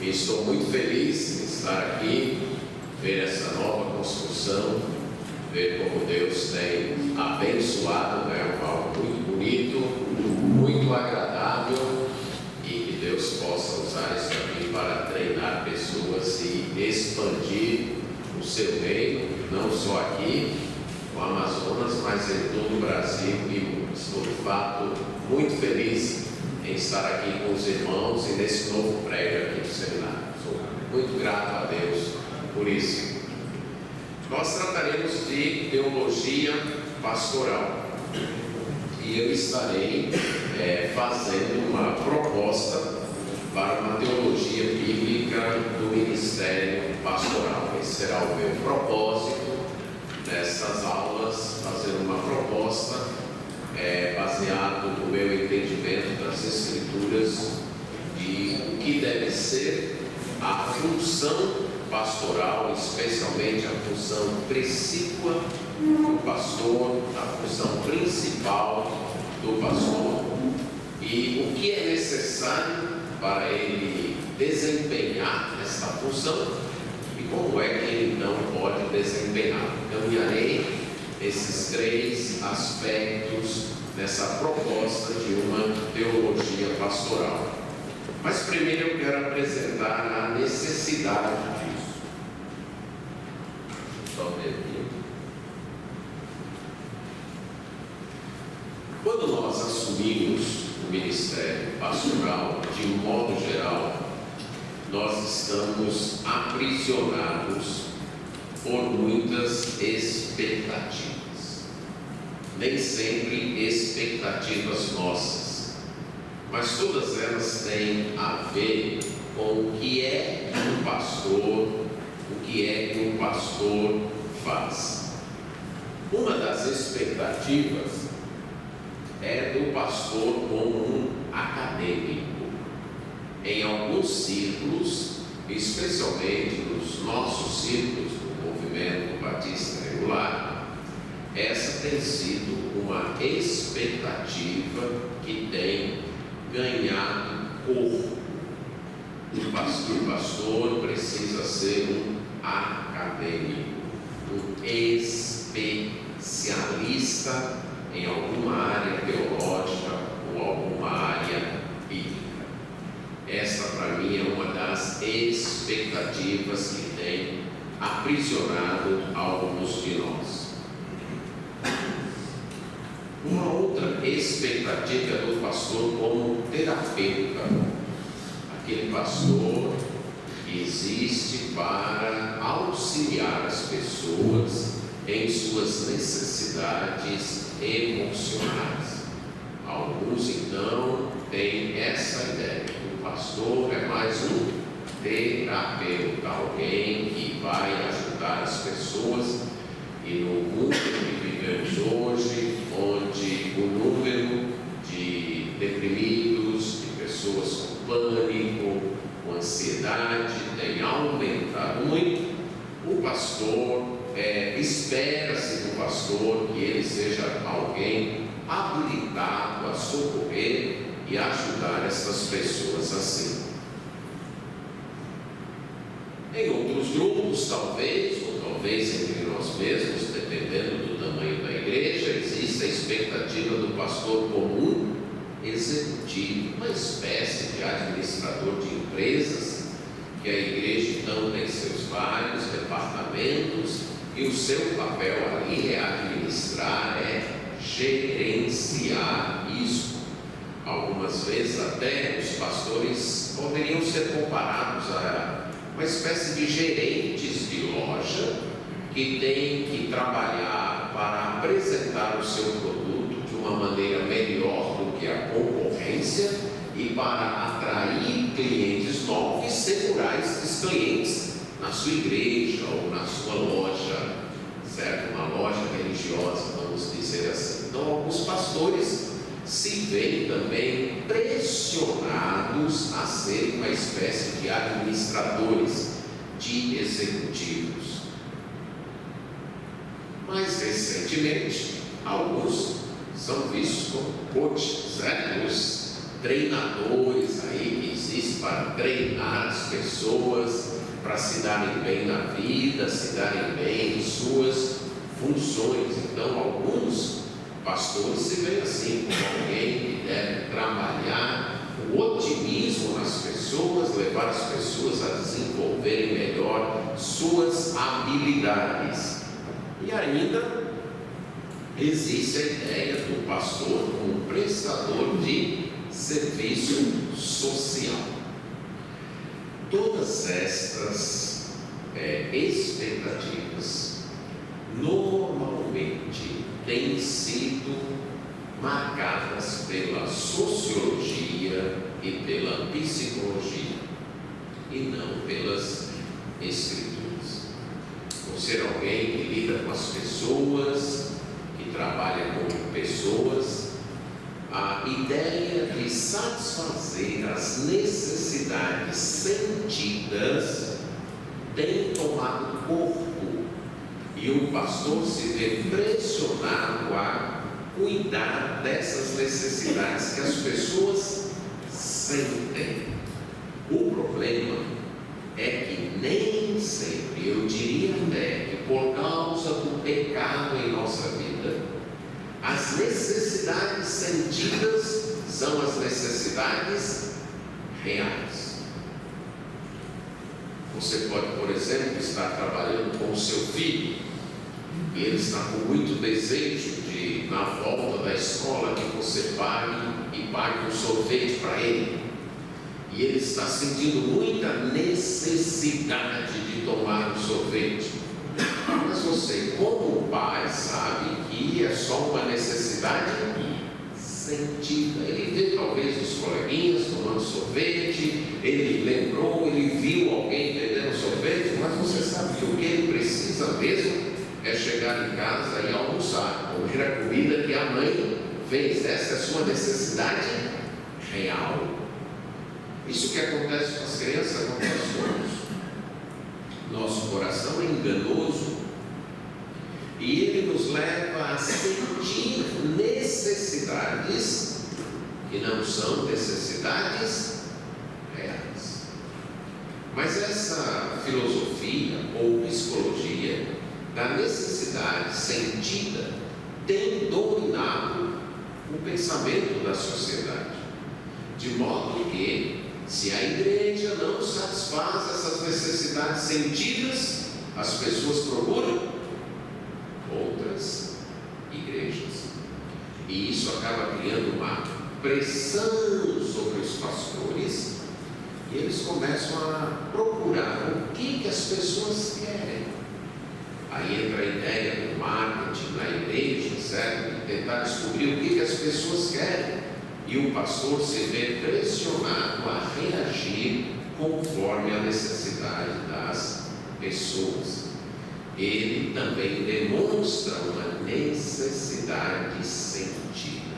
E estou muito feliz em estar aqui, ver essa nova construção, ver como Deus tem abençoado, algo muito bonito, muito agradável, e que Deus possa usar isso aqui para treinar pessoas e expandir o seu reino, não só aqui no Amazonas, mas em todo o Brasil e mundo. Estou de fato muito feliz em estar aqui com os irmãos e nesse novo prédio aqui do seminário. Sou muito grato a Deus por isso. Nós trataremos de teologia pastoral e eu estarei fazendo uma proposta para uma teologia bíblica do ministério pastoral. Esse será o meu propósito nessas aulas, fazer uma proposta baseado no meu entendimento das Escrituras de o que deve ser a função pastoral, especialmente a função precípua do pastor, a função principal do pastor, e o que é necessário para ele desempenhar essa função e como é que ele então pode desempenhar. Caminharei esses três aspectos nessa proposta de uma teologia pastoral. Mas primeiro eu quero apresentar a necessidade disso. Só ver aqui. Quando nós assumimos o ministério pastoral, de um modo geral, nós estamos aprisionados por muitas expectativas. Nem sempre expectativas nossas, mas todas elas têm a ver com o que é que um pastor faz. Uma das expectativas é do pastor como um acadêmico. Em alguns círculos, especialmente nos nossos círculos do movimento batista regular, essa tem sido uma expectativa que tem ganhado corpo. O pastor precisa ser um acadêmico, um especialista em alguma área teológica ou alguma área bíblica. Essa, para mim, é uma das expectativas que tem aprisionado alguns de nós. Uma outra expectativa é do pastor como terapeuta, aquele pastor que existe para auxiliar as pessoas em suas necessidades emocionais. Alguns então têm essa ideia: o pastor é mais um terapeuta, alguém que vai ajudar as pessoas. E no mundo que vivemos hoje, onde o número de deprimidos, de pessoas com pânico, com ansiedade tem aumentado muito, o pastor, espera-se do pastor que ele seja alguém habilitado a socorrer e ajudar essas pessoas assim. Em outros grupos, talvez entre nós mesmos, dependendo do tamanho da igreja, existe a expectativa do pastor como um executivo, uma espécie de administrador de empresas, que a igreja então tem seus vários departamentos e o seu papel ali é administrar, gerenciar isso. Algumas vezes até os pastores poderiam ser comparados a uma espécie de gerentes de loja que têm que trabalhar para apresentar o seu produto de uma maneira melhor do que a concorrência e para atrair clientes novos e segurar esses clientes na sua igreja ou na sua loja, certo? Uma loja religiosa, vamos dizer assim. Então, alguns pastores se veem também pressionados a ser uma espécie de administradores, de executivos. Mais recentemente, alguns são vistos como coaches, os treinadores aí que existem para treinar as pessoas para se darem bem na vida, se darem bem em suas funções. Então, alguns pastores se veem assim, como alguém que deve trabalhar o otimismo nas pessoas, levar as pessoas a desenvolverem melhor suas habilidades. E ainda existe a ideia do pastor como prestador de serviço social. Todas estas expectativas normalmente têm sido marcadas pela sociologia e pela psicologia, e não pelas escrituras. Por ser alguém que lida com as pessoas, que trabalha com pessoas, a ideia de satisfazer as necessidades sentidas tem tomado corpo, e o pastor se vê pressionado a cuidar dessas necessidades que as pessoas sentem. O problema é que nem sempre, eu diria até que por causa do pecado em nossa vida, as necessidades sentidas são as necessidades reais. Você pode, por exemplo, estar trabalhando com o seu filho e ele está com muito desejo de, na volta da escola, que você pague um sorvete para ele. E ele está sentindo muita necessidade de tomar um sorvete. Mas você, como pai, sabe que é só uma necessidade sentida. Ele vê talvez os coleguinhas tomando sorvete, ele lembrou, ele viu alguém vendendo sorvete, mas você sabe que o que ele precisa mesmo é chegar em casa e almoçar, comer a comida que a mãe fez. Essa é a sua necessidade real. Isso que acontece com as crianças acontece conosco. Nosso coração é enganoso e ele nos leva a sentir necessidades que não são necessidades reais. Mas essa filosofia ou psicologia da necessidade sentida tem dominado o pensamento da sociedade, de modo que, se a igreja não satisfaz essas necessidades sentidas, as pessoas procuram outras igrejas. E isso acaba criando uma pressão sobre os pastores, e eles começam a procurar o que as pessoas querem. Aí entra a ideia do marketing na igreja, certo? De tentar descobrir o que as pessoas querem. E o pastor se vê pressionado a reagir conforme a necessidade das pessoas. Ele também demonstra uma necessidade sentida,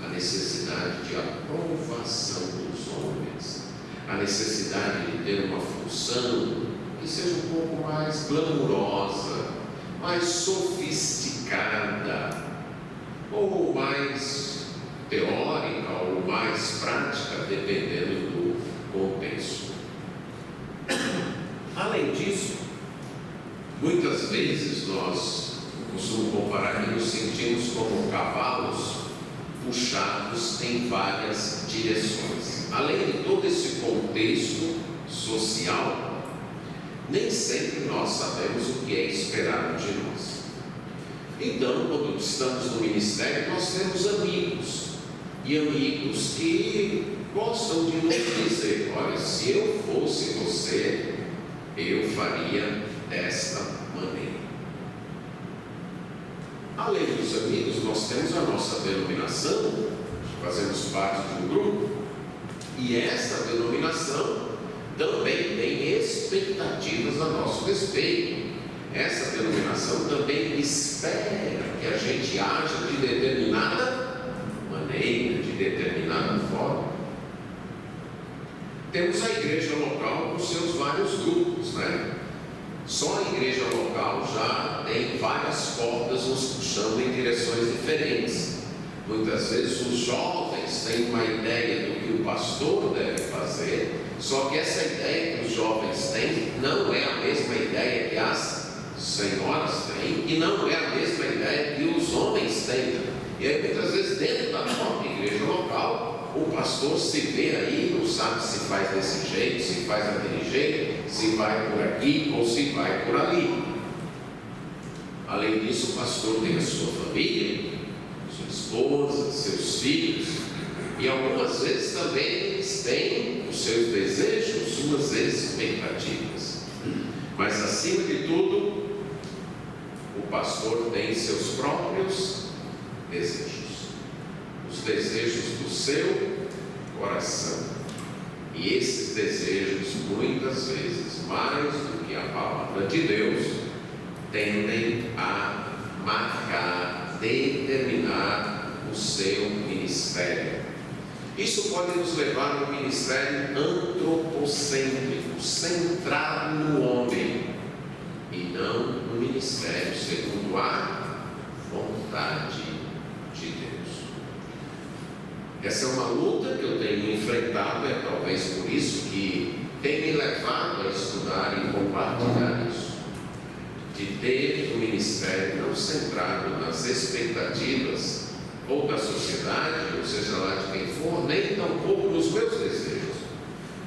a necessidade de aprovação dos homens, a necessidade de ter uma função que seja um pouco mais glamurosa, mais sofisticada, ou mais teórica ou mais prática, dependendo do contexto. Além disso, muitas vezes nós costumamos comparar que nos sentimos como cavalos puxados em várias direções. Além de todo esse contexto social, nem sempre nós sabemos o que é esperado de nós. Então, quando estamos no ministério, nós temos amigos, e amigos que gostam de nos dizer: olha, se eu fosse você, eu faria desta maneira. Além dos amigos, nós temos a nossa denominação, fazemos parte de um grupo, e essa denominação também tem expectativas a nosso respeito. Essa denominação também espera que a gente haja de determinada maneira, de determinada forma. Temos a igreja local com seus vários grupos, né? Só a igreja local já tem várias portas nos puxando em direções diferentes. Muitas vezes os jovens jovens têm uma ideia do que o pastor deve fazer, só que essa ideia que os jovens têm não é a mesma ideia que as senhoras têm, e não é a mesma ideia que os homens têm. E aí, muitas vezes, dentro da própria igreja local, o pastor se vê aí, não sabe se faz desse jeito, se faz daquele jeito, se vai por aqui ou se vai por ali. Além disso, o pastor tem a sua família, sua esposa, seus filhos, e algumas vezes também eles têm os seus desejos, suas expectativas. Mas acima de tudo, o pastor tem seus próprios desejos, os desejos do seu coração. E esses desejos, muitas vezes, mais do que a palavra de Deus, tendem a marcar, determinar o seu ministério. Isso pode nos levar a um ministério antropocêntrico, centrado no homem, e não um ministério segundo a vontade de Deus. Essa é uma luta que eu tenho enfrentado, é talvez por isso que tem me levado a estudar e compartilhar isso, de ter um ministério não centrado nas expectativas ou da sociedade, ou seja lá de quem for, nem tampouco nos meus desejos,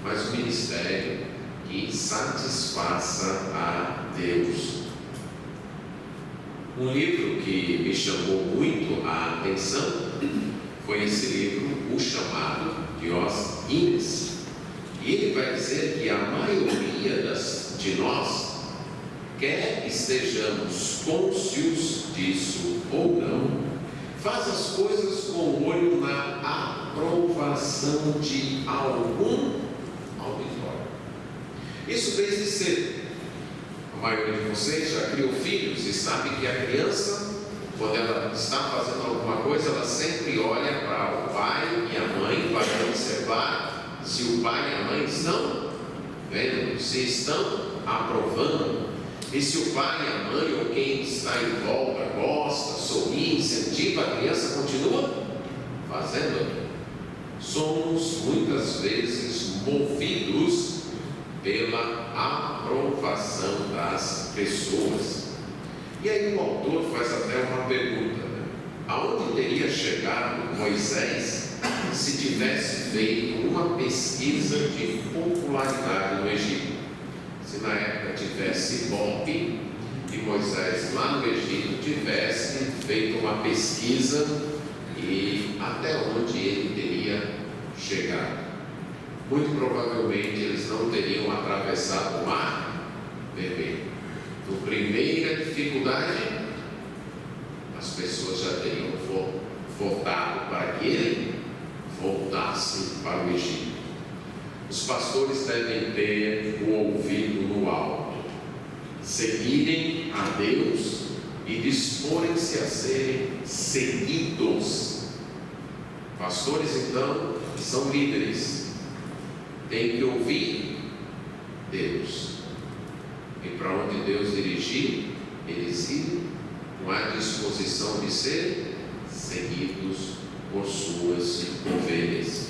mas um ministério que satisfaça a Deus. Um livro que me chamou muito a atenção foi esse livro, O Chamado, de Os Guinness. E ele vai dizer que a maioria de nós, quer estejamos cônscios disso ou não, faz as coisas com o olho na aprovação de algum auditório. Isso desde cedo. A maioria de vocês já criou filhos e sabe que a criança, quando ela está fazendo alguma coisa, ela sempre olha para o pai e a mãe para observar se o pai e a mãe estão vendo, se estão aprovando, e se o pai e a mãe ou quem está em volta gosta, sorri, incentiva, a criança continua fazendo. Somos muitas vezes movidos pela aprovação das pessoas. E aí o autor faz até uma pergunta, né? Aonde teria chegado Moisés se tivesse feito uma pesquisa de popularidade no Egito? Se na época tivesse Ibope e Moisés lá no Egito tivesse feito uma pesquisa e até onde ele teria chegado? Muito provavelmente eles não teriam atravessado o mar Vermelho. No primeira dificuldade, as pessoas já teriam votado para que ele voltasse para o Egito. Os pastores devem ter o ouvido no alto, seguirem a Deus e disporem-se a serem seguidos. Pastores, então, são líderes, têm que ouvir Deus. E para onde Deus dirigir, eles irem com a disposição de ser seguidos por suas ovelhas.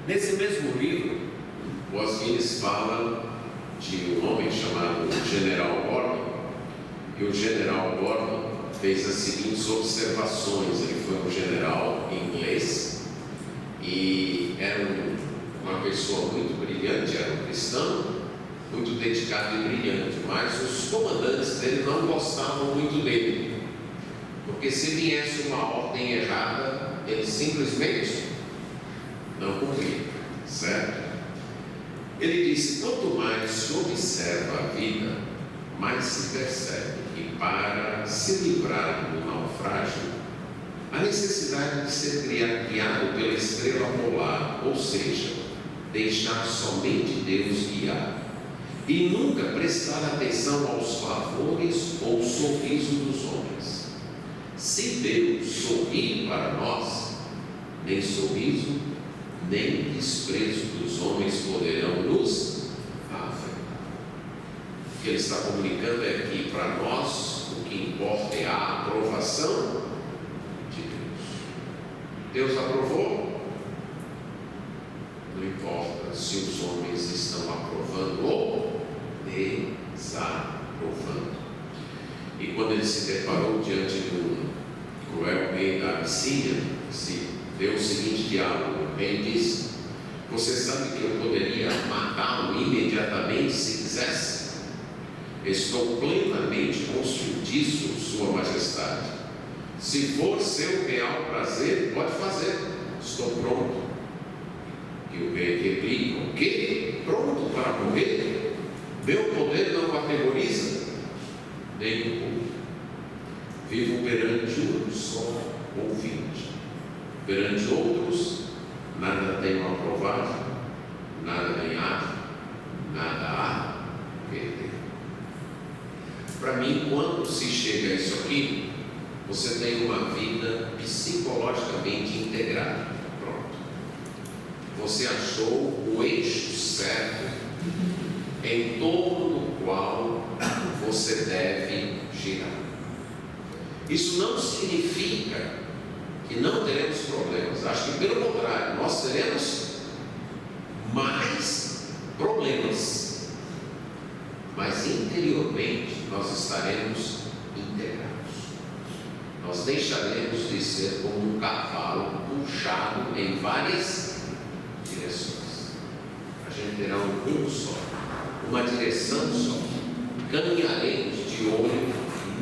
Nesse mesmo livro, Os Guinness fala de um homem chamado General Gordon, e o General Gordon fez as seguintes observações. Ele foi um general inglês e era uma pessoa muito brilhante, era um cristão, muito dedicado e brilhante, mas os comandantes dele não gostavam muito dele, porque se viesse uma ordem errada, ele simplesmente não cumpria, certo? Ele disse: quanto mais se observa a vida, mais se percebe que para se livrar do naufrágio, a necessidade de ser guiado pela estrela polar, ou seja, deixar somente Deus guiar, e nunca prestar atenção aos favores ou sorriso dos homens. Se Deus sorrir para nós, nem sorriso, nem desprezo dos homens poderão nos afetar. O que ele está comunicando é que para nós o que importa é a aprovação de Deus. Deus aprovou? Não importa se os homens estão aprovando ou desaprovando. E quando ele se deparou diante do cruel rei da Abissínia, se deu o seguinte diálogo: o rei disse: você sabe que eu poderia matá-lo imediatamente se quisesse? Estou plenamente consciente disso, Sua Majestade. Se for seu real prazer, pode fazer. Estou pronto. E o rei replica: o quê? Pronto para morrer? Meu poder não o aterroriza? Nem um pouco. Vivo perante um só ouvinte. Perante outros, nada tenho a provar, nada ganhar, nada a perder. Para mim, quando se chega a isso aqui, você tem uma vida psicologicamente integrada. Pronto. Você achou o eixo certo em torno do qual você deve girar. Isso não significa que não teremos problemas. Acho que pelo contrário, nós teremos mais problemas, mas interiormente nós estaremos integrados. Nós deixaremos de ser como um cavalo puxado em várias direções. A gente terá um rumo só, uma direção só. Caminharemos de olho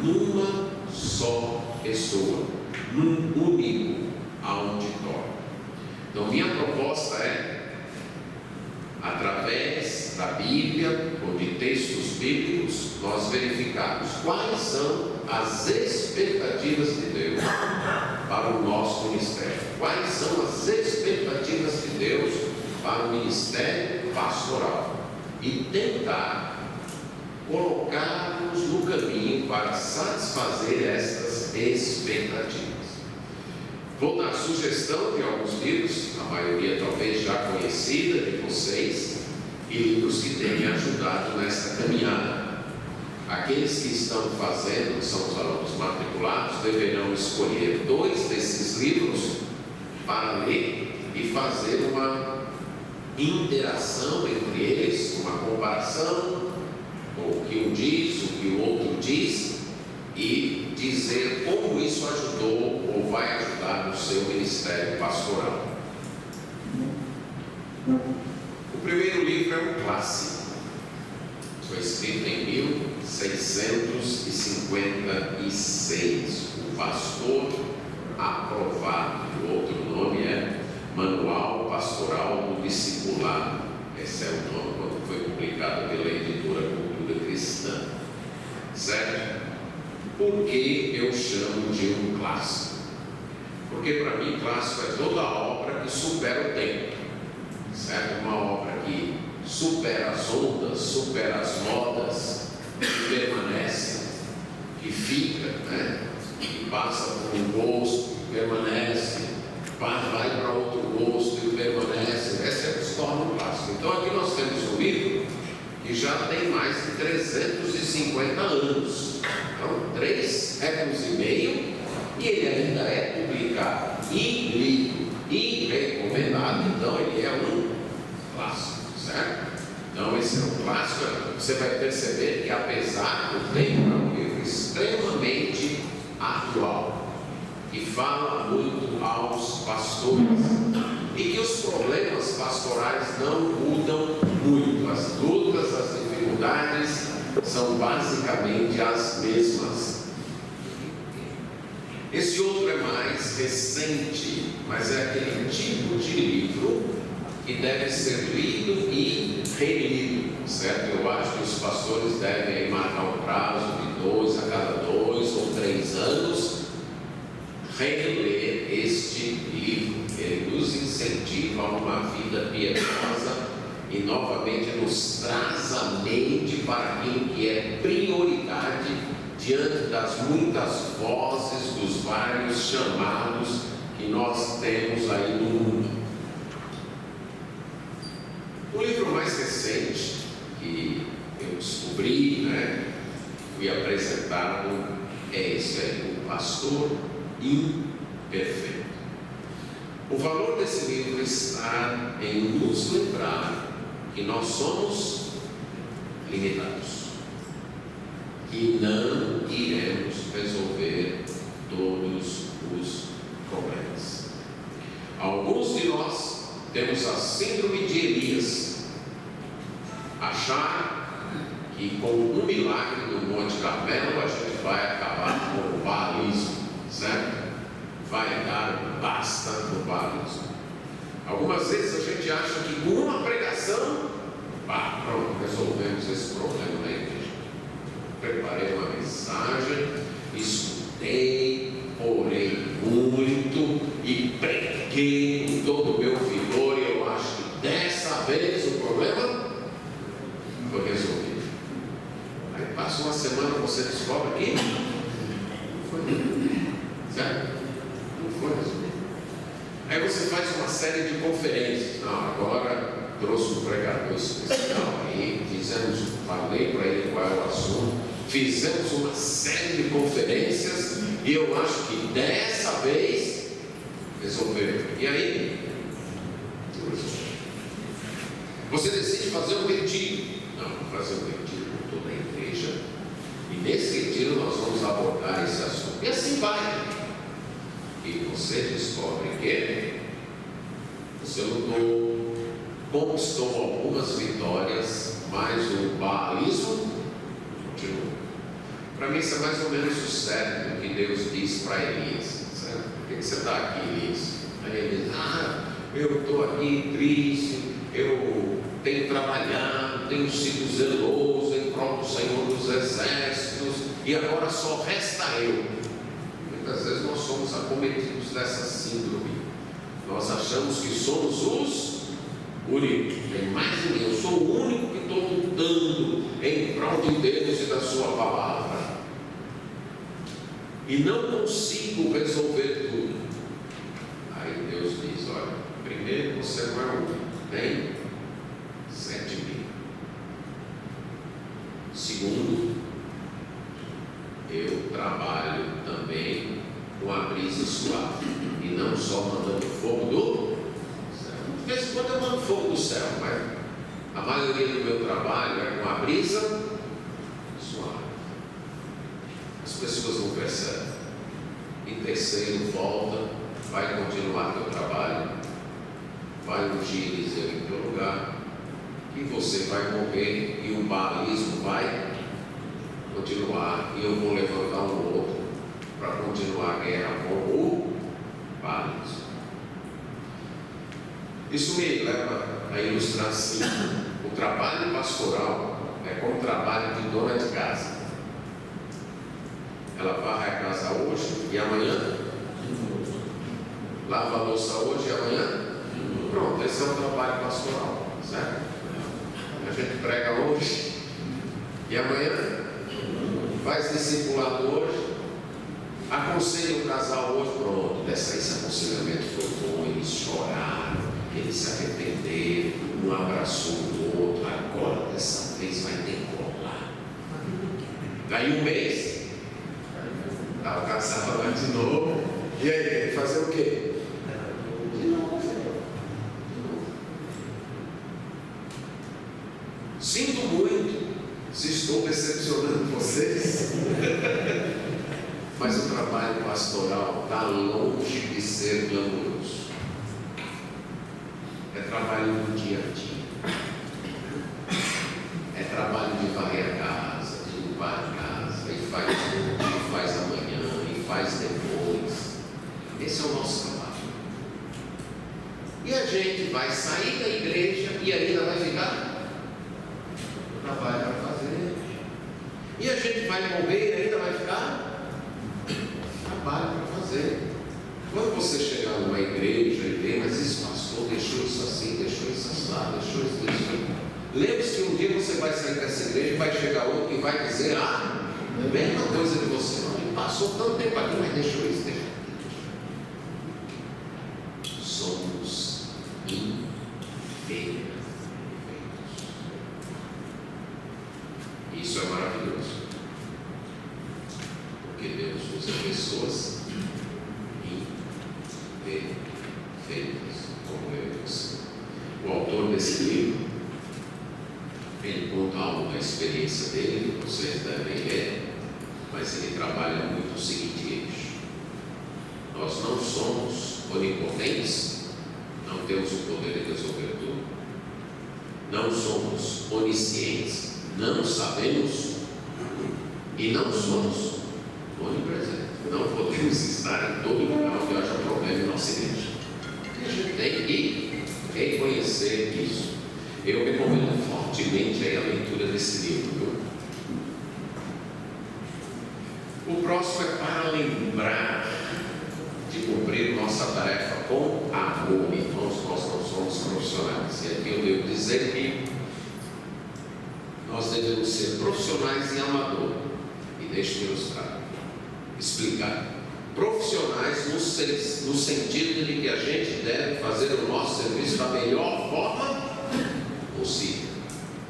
numa só pessoa, num único auditório. Então minha proposta é, através da Bíblia ou de textos bíblicos, nós verificarmos quais são as expectativas de Deus para o nosso ministério. Quais são as expectativas de Deus para o ministério pastoral e tentar colocar-nos no caminho para satisfazer essas expectativas. Vou dar sugestão de alguns livros, a maioria talvez já conhecida de vocês, e livros que têm me ajudado nessa caminhada. Aqueles que estão fazendo, que são os alunos matriculados, deverão escolher 2 desses livros para ler e fazer uma interação entre eles, uma comparação, o que um diz, o que o outro diz, e dizer como isso ajudou ou vai ajudar no seu ministério pastoral. O primeiro livro é um clássico, foi escrito em 1656, O Pastor Aprovado. O outro nome é Manual Pastoral do Discipulado. Esse é o nome quando foi publicado pela editora Cultura Cristã. Certo? Por que eu chamo de um clássico? Porque para mim clássico é toda obra que supera o tempo. Certo? Uma obra que supera as ondas, supera as modas, que permanece, que fica, né? Que passa por um gosto, permanece, vai para outro gosto e permanece. Essa é a história do clássico. Então aqui nós temos um livro que já tem mais de 350 anos. Então, 3 séculos e meio, e ele ainda é publicado e lido e recomendado. Então ele é um clássico, certo? Então esse é um clássico. Você vai perceber que apesar do tempo, é um livro extremamente atual, que fala muito aos pastores, e que os problemas pastorais não mudam muito. As lutas, as dificuldades são basicamente as mesmas. Esse outro é mais recente, mas é aquele tipo de livro que deve ser lido e relido, certo? Eu acho que os pastores devem marcar um prazo de 2 a cada 2 ou 3 anos, reler este livro. Ele nos incentiva a uma vida piedosa e novamente nos traz a mente para aquilo que é prioridade diante das muitas vozes, dos vários chamados que nós temos aí no mundo. O livro mais recente que eu descobri, fui apresentado, é esse aí, O Pastor Imperfeito. O valor desse livro está em nos lembrar que nós somos limitados e não iremos resolver todos os problemas. Alguns de nós temos a síndrome de Elias, achar que com um milagre do Monte Carmelo a gente vai acabar com o baalismo, certo? Vai dar um basta no baalismo. Algumas vezes a gente acha que com uma pregação, pronto, resolvemos esse problema na igreja. Preparei uma mensagem, estudei, orei muito e preguei com todo o meu vigor, e eu acho que dessa vez o problema foi resolvido. Aí passa uma semana, você descobre que não foi resolvido, certo? Não foi resolvido. Aí você faz uma série de conferências. Não, agora trouxe um pregador especial aí, falei para ele qual é o assunto, fizemos uma série de conferências e eu acho que dessa vez resolveu. E aí? Você decide fazer um retiro. Não, vou fazer um retiro com toda a igreja e nesse retiro nós vamos abordar esse assunto. E assim vai. E você descobre que você lutou, conquistou algumas vitórias, mas o baalismo continua. Para mim isso é mais ou menos o certo do que Deus disse para Elias, certo? Por que você está aqui, Elias? Aí ele diz, eu estou aqui triste, eu tenho trabalhado, tenho sido zeloso em prol do Senhor dos Exércitos, e agora só resta eu. Muitas vezes nós somos acometidos dessa síndrome. Nós achamos que somos os únicos. Tem mais ninguém. Eu sou o único que estou lutando em prol de Deus e da sua palavra. E não consigo resolver tudo. Aí Deus diz, olha, primeiro você não é o único. Tem 7.000. Segundo, eu trabalho também com a brisa suave e não só mandando fogo do céu. De vez em quando eu mando fogo do céu, mas a maioria do meu trabalho é com a brisa suave. As pessoas não percebem. Em terceiro, volta, vai continuar teu trabalho, vai ungir Eliseu em teu lugar, e você vai morrer e o baalismo vai continuar, e eu vou levantar um outro para continuar a guerra com o baalismo. Isso me leva a ilustrar assim: o trabalho pastoral é como o trabalho de dona de casa. Ela varre a casa hoje e amanhã lava a louça hoje e amanhã pronto, esse é o trabalho pastoral, certo? A gente prega hoje e amanhã faz discipulado hoje, aconselha o casal hoje, pronto, esse aconselhamento foi bom, eles choraram, eles se arrependeram, um abraçou o outro, agora dessa vez vai decolar. Daí um mês, o casal lá de novo, e aí, fazer o quê? De novo. Sinto muito se estou decepcionando vocês, mas o trabalho pastoral está longe de ser glamouroso. É trabalho do dia a dia, é trabalho de varrer a casa, de limpar a casa, e faz hoje, e faz amanhã, e faz depois. Esse é o nosso trabalho. E a gente vai sair da igreja e ainda vai ficar trabalho para fazer, e a gente vai morrer e ainda vai ficar trabalho para fazer. Quando você chegar numa igreja e ver, mas esse pastor deixou isso assim, deixou isso assado, deixou isso. Lembre-se que um dia você vai sair dessa igreja e vai chegar outro e vai dizer, a mesma coisa de você, não, ele passou tanto tempo aqui, mas deixou isso, deixou aquilo. Somos imperfeitos. Isso é maravilhoso, porque Deus usa pessoas imperfeitas. O autor desse livro, ele conta algo da experiência dele, que vocês devem ler, mas ele trabalha muito o seguinte eixo: nós não somos onipotentes, não temos o poder de resolver tudo, não somos oniscientes, não sabemos, e não somos onipresentes, não podemos estar em todo lugar onde haja problema em nossa igreja. E a gente tem que reconhecer isso. Eu recomendo fortemente aí a leitura desse livro, viu? O próximo é para lembrar de cumprir nossa tarefa com amor. Irmãos, nós não somos profissionais, e aqui eu devo dizer que nós devemos ser profissionais e amador. E deixe-me explicar. Profissionais no sentido de que a gente deve fazer o nosso serviço da melhor forma possível,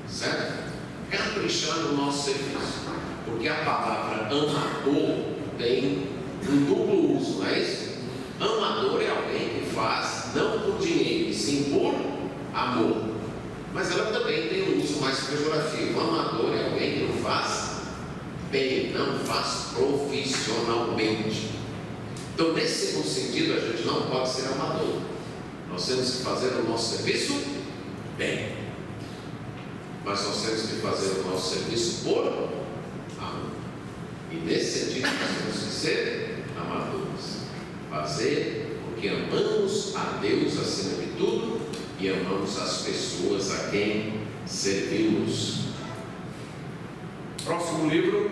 certo? Caprichar no nosso serviço, porque a palavra amador tem um duplo uso, não é isso? Amador é alguém que faz não por dinheiro, e sim por amor, mas ela também tem um uso mais pejorativo. Amador é alguém que não faz bem, não faz profissionalmente. Então, nesse segundo sentido, a gente não pode ser amador. Nós temos que fazer o nosso serviço bem, mas nós temos que fazer o nosso serviço por amor. E nesse sentido, nós temos que ser amadores, fazer porque amamos a Deus acima de tudo e amamos as pessoas a quem servimos. Próximo livro,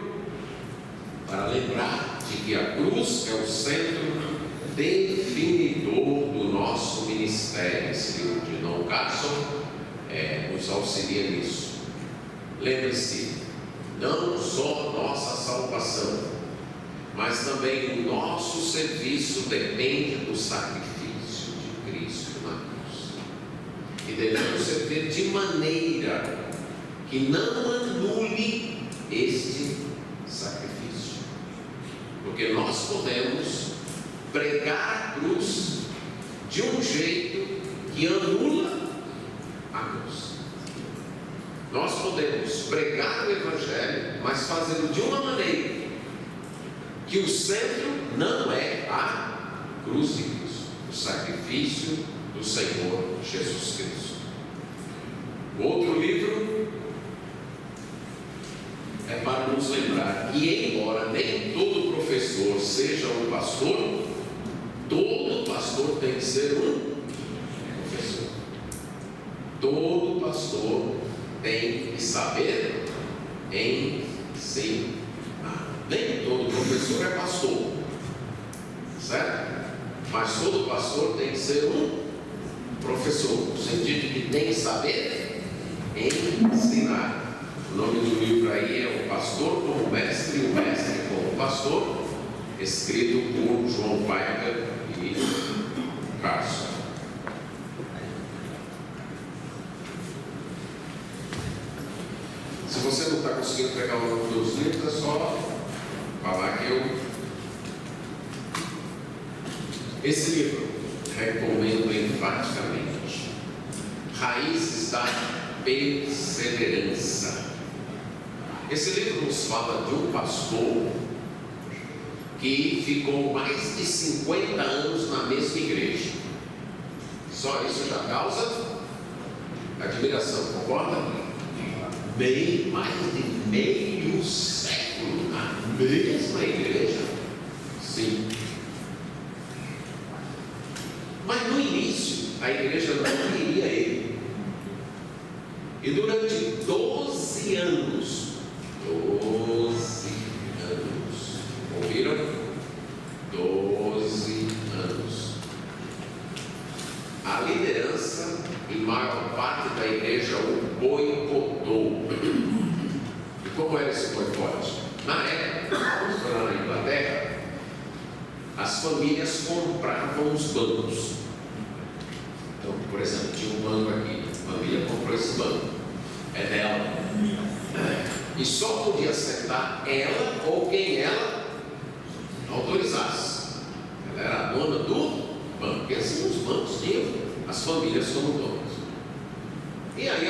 para lembrar de que a cruz é o centro definidor do nosso ministério. Esse livro de Don Carson nos auxilia nisso. Lembre-se, não só nossa salvação, mas também o nosso serviço depende do sacrifício de Cristo na cruz. E devemos servir de maneira que não anule este sacrifício. Porque nós podemos pregar a cruz de um jeito que anula a cruz. Nós podemos pregar o Evangelho, mas fazê-lo de uma maneira que o centro não é a cruz de Cristo, o sacrifício do Senhor Jesus Cristo. O outro livro é para nos lembrar que, embora nem todo professor seja um pastor, todo pastor tem que ser um professor. Todo pastor tem que saber ensinar. Nem todo professor é pastor, certo? Mas todo pastor tem que ser um professor, no sentido de que tem que saber ensinar. O nome do livro aí é O Pastor como Mestre e o Mestre como Pastor, escrito por João Weigler e Carson. Se você não está conseguindo pegar o nome dos livros, é só falar que eu... Esse livro recomendo enfaticamente. Raízes da Perseverança. Esse livro nos fala de um pastor que ficou mais de 50 anos na mesma igreja. Só isso já causa admiração, concorda? Mais de meio século na mesma igreja. Sim. Mas no início a igreja não queria ele. E durante 12 anos, ouviram? 12 anos, a liderança e maior parte da igreja o boicotou. E como era esse boicote? Na época, quando foi lá na Inglaterra, as famílias compravam os bancos. Então, por exemplo, tinha um banco aqui, a família comprou esse banco, é dela, e só podia acertar ela ou quem ela autorizasse. Ela era a dona do banco, porque assim os bancos tinham as famílias como donas. E aí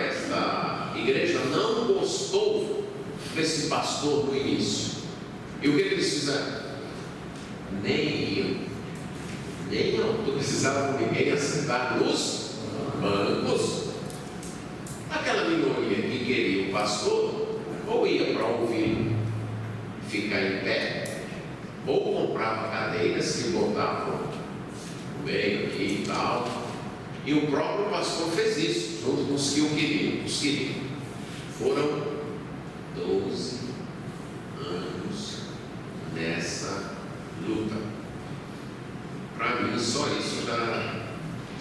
esta igreja não gostou desse pastor no início. E o que eles fizeram? Nem autorizavam ninguém a sentar nos bancos. Aquela minoria que queria o pastor, ou ia para ouvir, ficar em pé, ou comprava cadeiras que botavam no meio aqui e tal. E o próprio pastor fez isso, junto com os que o queriam. Os queriam. Foram 12 anos nessa luta. Para mim, só isso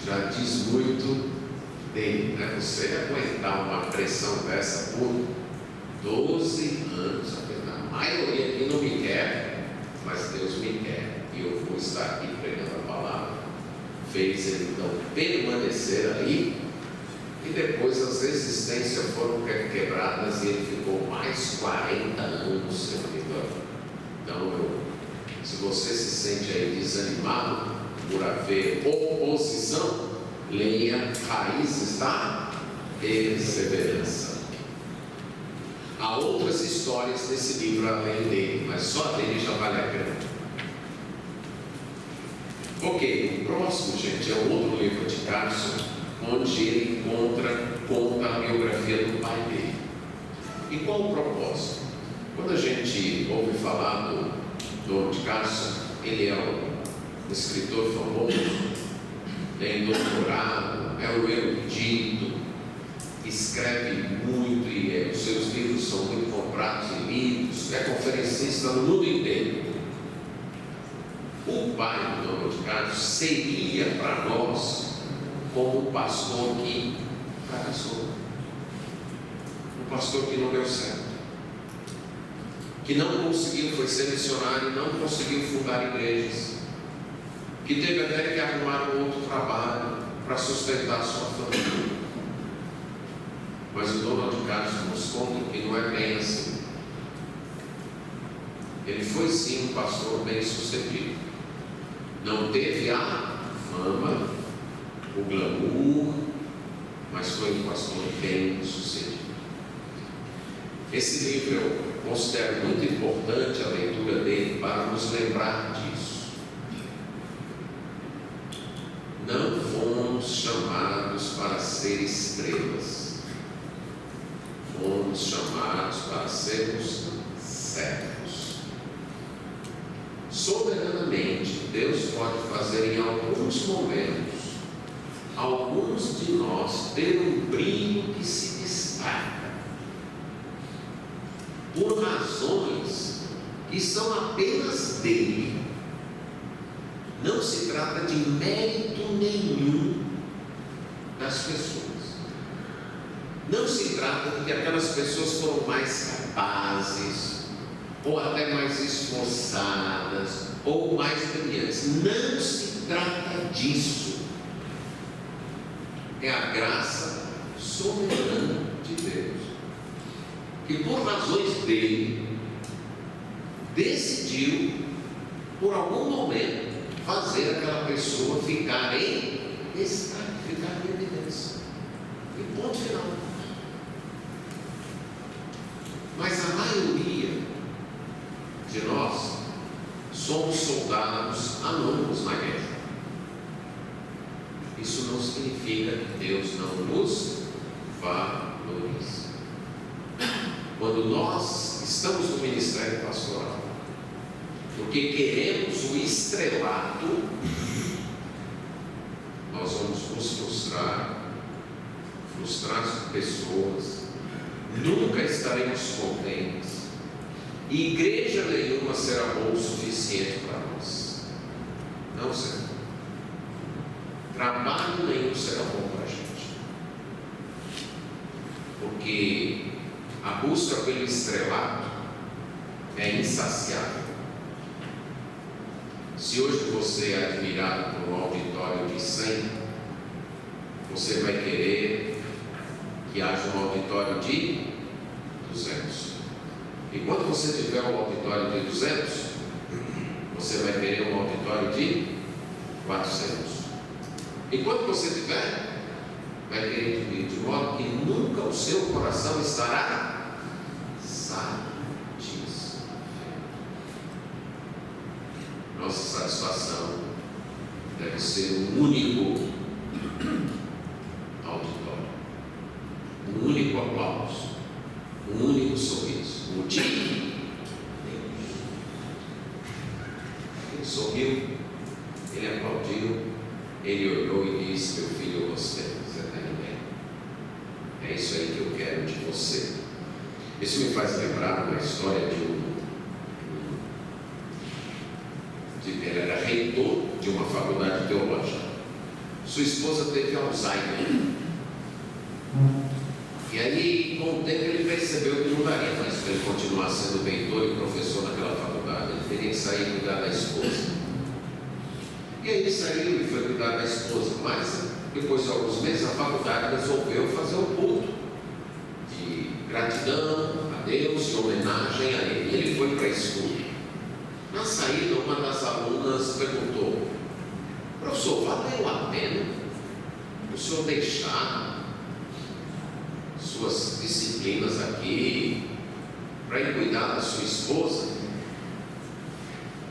já diz muito dele, né? Você aguentar uma pressão dessa por 12 anos, a maioria aqui não me quer, mas Deus me quer, e eu vou estar aqui pregando a palavra. Fez ele então permanecer ali, e depois as resistências foram quebradas e ele ficou mais 40 anos servindo. Então, se você se sente aí desanimado por haver oposição, leia Raízes da Perseverança. Há outras histórias nesse livro além dele, mas só dele já vale a pena. Ok, o próximo, gente, é um outro livro de Carson, onde ele conta a biografia do pai dele. E qual o propósito? Quando a gente ouve falar do Dom de Carson, ele é um escritor famoso, tem doutorado, é um erudito, escreve muito e os seus livros são muito comprados e lidos, é conferencista no mundo inteiro. O pai do Dom de Carson seria para nós como um pastor que fracassou, um pastor que não deu certo, que não conseguiu, foi ser missionário e não conseguiu fundar igrejas, que teve até que arrumar um outro trabalho para sustentar sua família. Mas o Donald Carson nos conta que não é bem assim. Ele foi sim um pastor bem sucedido. Não teve a fama, o glamour, mas foi um pastor bem sucedido. Esse livro eu considero muito importante a leitura dele para nos lembrar disso. Não fomos chamados para ser estrelas, fomos chamados para sermos servos. Soberanamente, Deus pode fazer em alguns momentos, alguns de nós ter um brilho que se destaca, por razões que são apenas dele. Não se trata de mérito nenhum das pessoas. Não se trata de que aquelas pessoas foram mais capazes, ou até mais esforçadas, ou mais brilhantes. Não se trata disso. É a graça soberana de Deus, que por razões dele, decidiu, por algum momento, fazer aquela pessoa ficar em destaque, ficar em evidência. E ponto final. Mas a maioria de nós somos soldados anônimos na guerra. Isso não significa que Deus não nos valorize. Quando nós estamos no ministério pastoral, porque queremos o estrelato, nós vamos nos frustrar com pessoas, nunca estaremos contentes, e igreja nenhuma será boa o suficiente para nós. Não será. Trabalho nenhum será bom para a gente, porque a busca pelo estrelato é insaciável. Se hoje você é admirado por um auditório de 100, você vai querer que haja um auditório de 200. E quando você tiver um auditório de 200, você vai querer um auditório de 400. E quando você tiver, vai querer de modo o seu coração estará satisfeito. Nossa satisfação deve ser um único auditório, um único aplauso, um único sorriso, um dia. Ele sorriu, ele aplaudiu, ele olhou e disse: meu filho, eu gostei, você está indo bem. É isso aí que eu quero de você. Isso me faz lembrar uma história ele era reitor de uma faculdade teológica. Sua esposa teve Alzheimer. E aí, com o tempo, ele percebeu que não daria mais para ele continuar sendo reitor e professor naquela faculdade. Ele teria que sair e cuidar da esposa. E aí ele saiu e foi cuidar da esposa. Mas, depois de alguns meses, a faculdade resolveu fazer um culto de gratidão a Deus, de homenagem a ele. E ele foi para esse culto. Na saída, uma das alunas perguntou: professor, valeu a pena o senhor deixar suas disciplinas aqui para ir cuidar da sua esposa?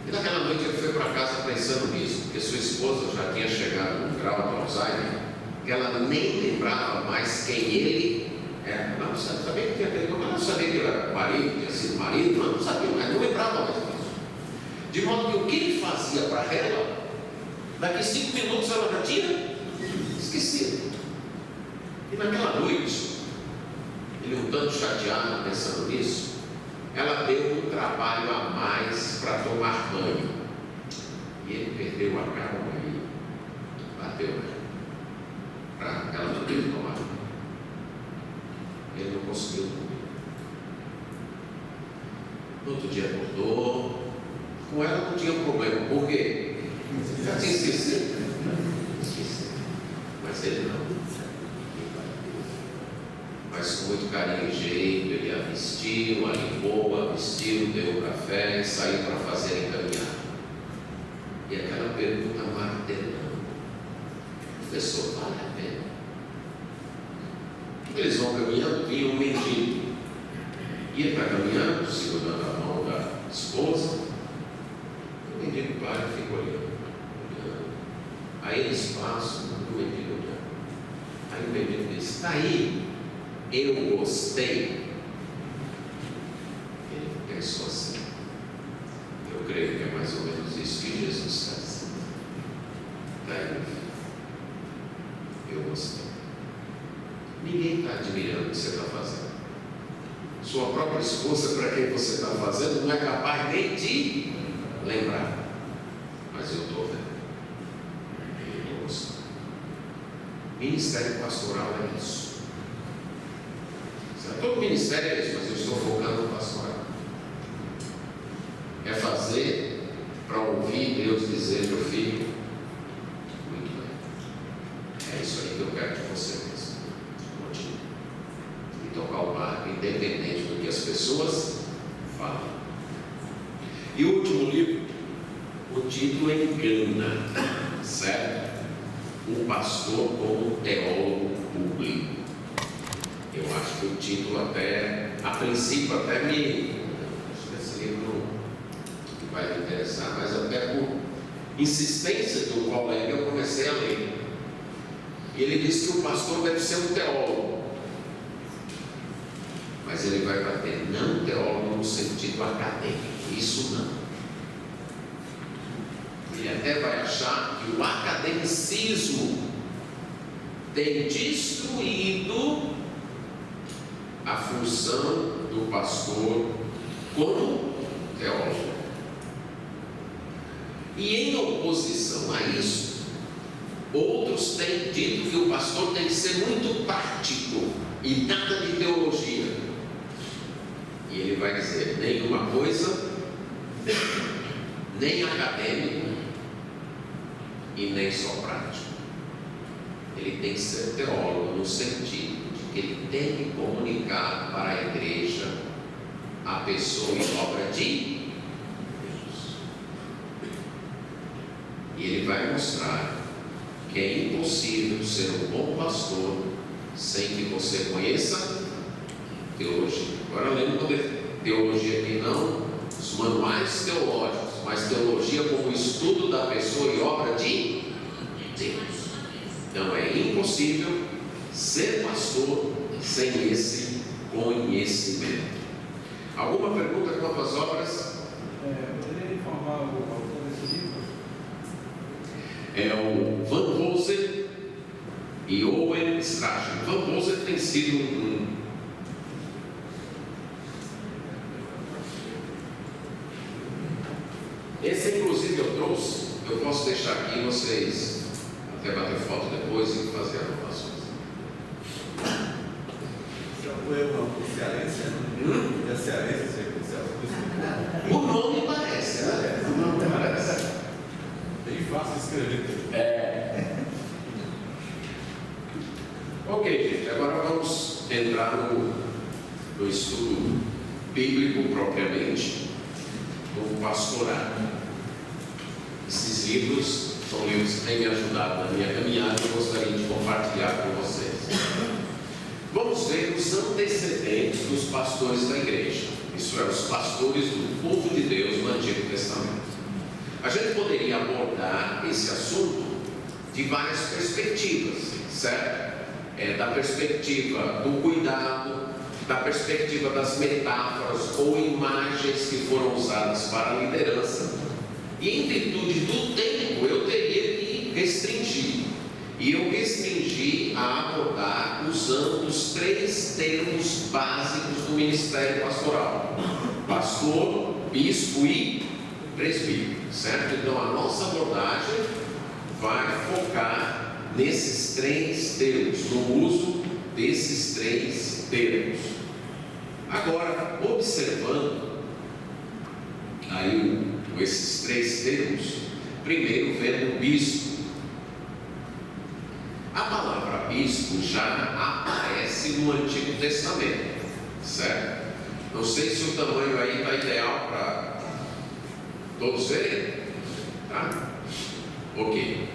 E naquela noite ele foi para casa pensando nisso, porque sua esposa já tinha chegado num grau de Alzheimer que ela nem lembrava mais quem ele era. Ela não sabia que tinha aquele nome, ela não sabia que ele era marido, tinha sido marido, ela não sabia mais, não lembrava mais disso. De modo que o que ele fazia para ela, daqui 5 minutos ela já tinha esquecido. E naquela noite, ele um tanto chateado pensando nisso, ela deu um trabalho a mais para tomar banho. E ele perdeu a calma e bateu nela, para ela não ter tomado banho. Ele não conseguiu dormir. No outro dia acordou. Com ela não tinha problema. Por quê? Já tinha esquecido. Mas ele não. Mas com muito carinho e jeito, ele a vestiu, a limpou, a vestiu, deu o café e saiu para fazer encaminhar. E aquela pergunta martelando: professor, vale a pena? Eles vão caminhando, vinha um mendigo. E ele está caminhando, segurando a mão da esposa. O mendigo para e fica olhando. Aí eles passam, o mendigo olhando. Aí o mendigo diz: está aí, eu gostei. Ele pensou assim: eu creio que é mais ou menos isso que Jesus está dizendo. Está aí, meu filho, eu gostei. Ninguém está admirando o que você está fazendo. Sua própria esposa, para quem você está fazendo, não é capaz nem de lembrar. Mas eu estou vendo. Eu estou gostando. Ministério pastoral é isso. Todo ministério é isso, mas eu estou focando no pastoral. É fazer para ouvir Deus dizer: meu filho, muito bem. É isso aí que eu quero de você mesmo. Continue. E tocar o barco, independente do que as pessoas falam. E o último livro, o título engana, certo? Um pastor como teólogo público. Eu acho que o título até, a princípio até acho que esse livro não vai me interessar, mas até por insistência de um colega eu comecei a ler. E ele disse que o pastor deve ser um teólogo. Mas ele vai bater não teólogo no sentido acadêmico, isso não. Ele até vai achar que o academicismo tem destruído a função do pastor como teólogo. E em oposição a isso, outros têm dito que o pastor tem que ser muito prático e nada de teologia. E ele vai dizer: nem uma coisa, nem acadêmico e nem só prático. Ele tem que ser teólogo no sentido de que ele tem que comunicar para a igreja a pessoa e obra de Deus. E ele vai mostrar que é impossível ser um bom pastor sem que você você conheça teologia. Agora lembra de teologia aqui não os manuais teológicos, mas teologia como estudo da pessoa e obra de Deus. Então é impossível ser pastor sem esse conhecimento. Alguma pergunta quanto às obras? Poderia informar o autor desse livro? É o Van Hooser e Owen Strachan. Van Hooser tem sido Esse inclusive eu trouxe, eu posso deixar aqui vocês até bater foto depois e fazer anotações. Foi o cearense? É a cearense, O nome parece, né? O nome parece. Bem fácil de escrever. Ok, gente, agora vamos entrar no estudo bíblico propriamente, no pastorado. Esses livros são livros que têm me ajudado na minha caminhada e eu gostaria de compartilhar com vocês. Vamos ver os antecedentes dos pastores da igreja, isso é, os pastores do povo de Deus no Antigo Testamento. A gente poderia abordar esse assunto de várias perspectivas, certo? Da perspectiva do cuidado, da perspectiva das metáforas ou imagens que foram usadas para a liderança. E em virtude do tempo eu teria que restringir. E eu restringi a abordar usando os 3 termos básicos do ministério pastoral: pastor, bispo e presbítero, certo? Então a nossa abordagem vai focar nesses 3 termos, no uso desses 3 termos. Agora, observando aí esses 3 termos, primeiro vendo bispo. A palavra bispo já aparece no Antigo Testamento, certo? Não sei se o tamanho aí está ideal para todos verem, tá? Ok.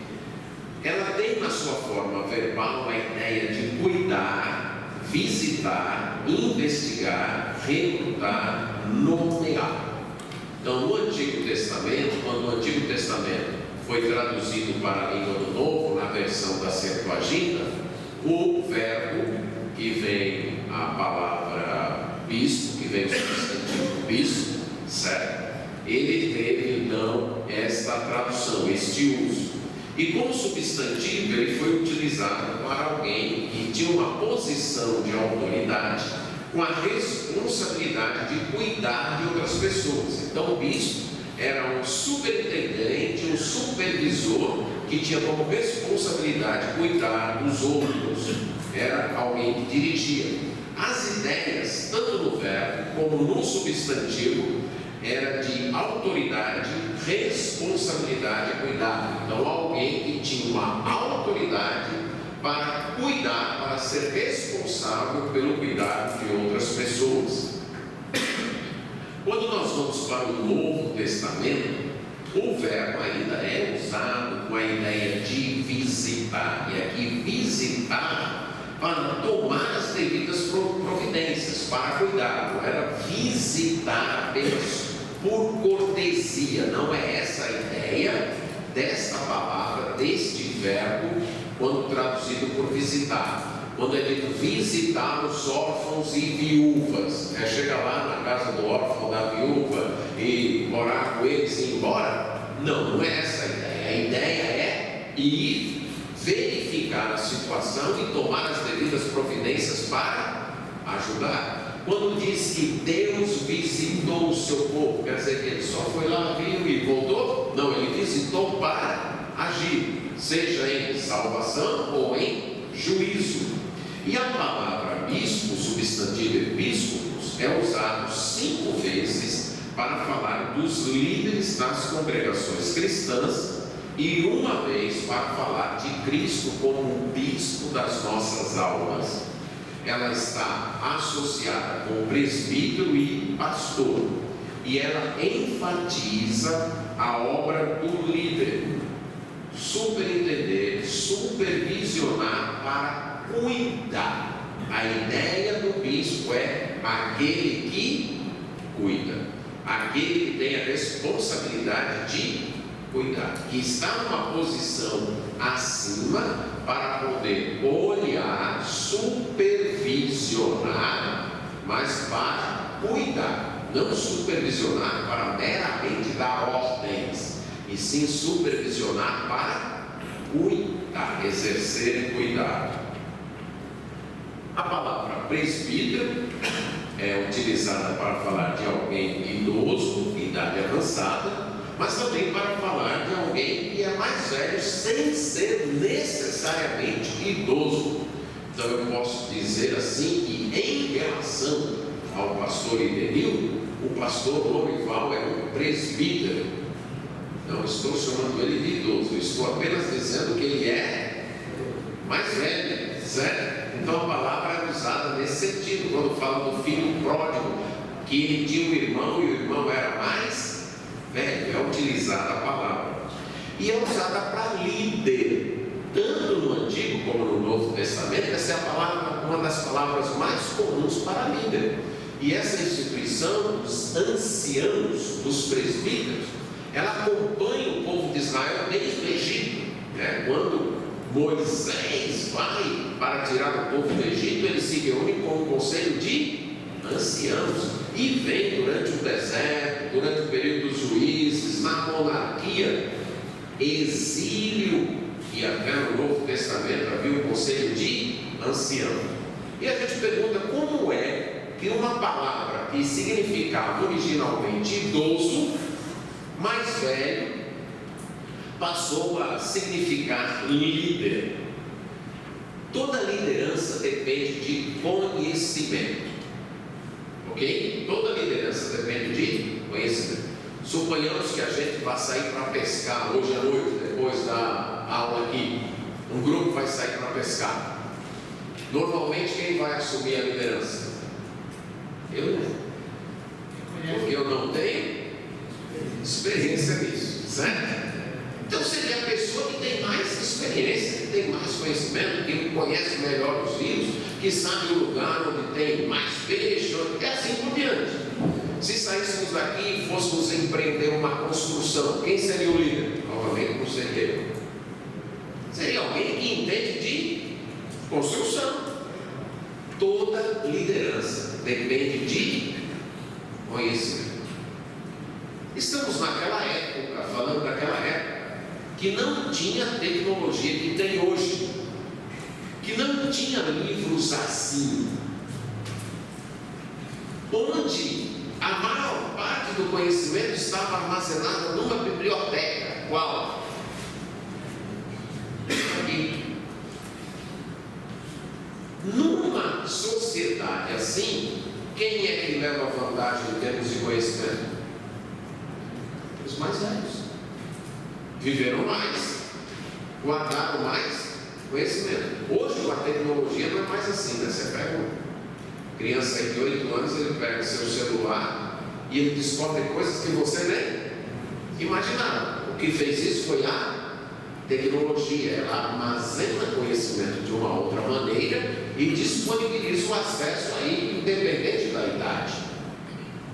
Ela tem na sua forma verbal a ideia de cuidar, visitar, investigar, recrutar, nomear. Então, no Antigo Testamento, quando o Antigo Testamento foi traduzido para a língua do Novo, na versão da Septuaginta, o verbo que vem a palavra bispo, que vem o substantivo bispo, certo? Ele teve então esta tradução, este uso. E como substantivo, ele foi utilizado para alguém que tinha uma posição de autoridade com a responsabilidade de cuidar de outras pessoas. Então, o bispo era um superintendente, um supervisor que tinha como responsabilidade cuidar dos outros. Era alguém que dirigia. As ideias, tanto no verbo como no substantivo, era de autoridade, responsabilidade e cuidado. Então, alguém que tinha uma autoridade para cuidar, para ser responsável pelo cuidado de outras pessoas. Quando nós vamos para o Novo Testamento, o verbo ainda é usado com a ideia de visitar, e aqui visitar para tomar as devidas providências, para cuidar. Não era visitar apenas por cortesia, não é essa a ideia desta palavra, deste verbo, quando traduzido por visitar. Quando é dito visitar os órfãos e viúvas, chega lá na casa do órfão, da viúva, e morar com eles e ir embora? Não é essa a ideia. A ideia é ir verificar a situação e tomar as devidas providências para ajudar. Quando diz que Deus visitou o seu povo, quer dizer que ele só foi lá, viu e voltou? Não, ele visitou para agir, seja em salvação ou em juízo. E a palavra bispo, substantivo episcopos, é usado 5 vezes para falar dos líderes das congregações cristãs e 1 vez para falar de Cristo como o bispo das nossas almas. Ela está associada com presbítero e pastor, e ela enfatiza a obra do líder, superintender, supervisionar para cuidar. A ideia do bispo é aquele que cuida, aquele que tem a responsabilidade de cuidar, que está numa posição acima para poder olhar, supervisionar, mas para cuidar, não supervisionar para meramente dar ordens, e sim supervisionar para cuidar, exercer cuidado. A palavra presbítero é utilizada para falar de alguém idoso, idade avançada, mas também para falar de alguém que é mais velho, sem ser necessariamente idoso. Então eu posso dizer assim que em relação ao pastor Idenil, o pastor Lorival é um presbítero. Não estou chamando ele de idoso, estou apenas dizendo que ele é mais velho, certo? Então a palavra é usada nesse sentido, quando fala do filho pródigo, que ele tinha um irmão e o irmão era mais velho, é utilizada a palavra. E é usada para líder, tanto no Antigo como no Novo Testamento. Essa é a palavra, uma das palavras mais comuns para líder. E essa instituição dos anciãos, dos presbíteros, ela acompanha o povo de Israel desde o Egito, né? Quando Moisés vai para tirar o povo do Egito, ele se reúne com o conselho de anciãos e vem durante o deserto, durante o período dos juízes, na monarquia, exílio, e até no Novo Testamento havia o conselho de ancião. E a gente pergunta como é que uma palavra que significava originalmente idoso, mais velho, passou a significar líder. Toda liderança depende de conhecimento, ok? Toda liderança depende de conhecimento. Suponhamos que a gente vai sair para pescar hoje à noite, depois da aula aqui. Um grupo vai sair para pescar. Normalmente quem vai assumir a liderança? Eu não. Porque eu não tenho experiência nisso, certo? Então seria a pessoa que tem mais experiência, que tem mais conhecimento, que conhece melhor os rios, que sabe o lugar onde tem mais peixe, e assim por diante. Se saíssemos daqui e fôssemos empreender uma construção, quem seria o líder? Novamente não seria eu. Seria alguém que entende de construção. Toda liderança depende de conhecimento. Estamos naquela época, falando daquela época, que não tinha a tecnologia que tem hoje, que não tinha livros assim, onde a maior parte do conhecimento estava armazenada numa biblioteca. Qual? Aqui. Numa sociedade assim, quem é que leva vantagem em termos de conhecimento? Os mais velhos. Viveram mais, guardaram mais conhecimento. Hoje com a tecnologia não é mais assim, né? Você pega uma criança aí de 8 anos, ele pega seu celular e ele descobre coisas que você nem imaginava. O que fez isso foi a tecnologia. Ela armazena conhecimento de uma outra maneira e disponibiliza o acesso aí, independente da idade.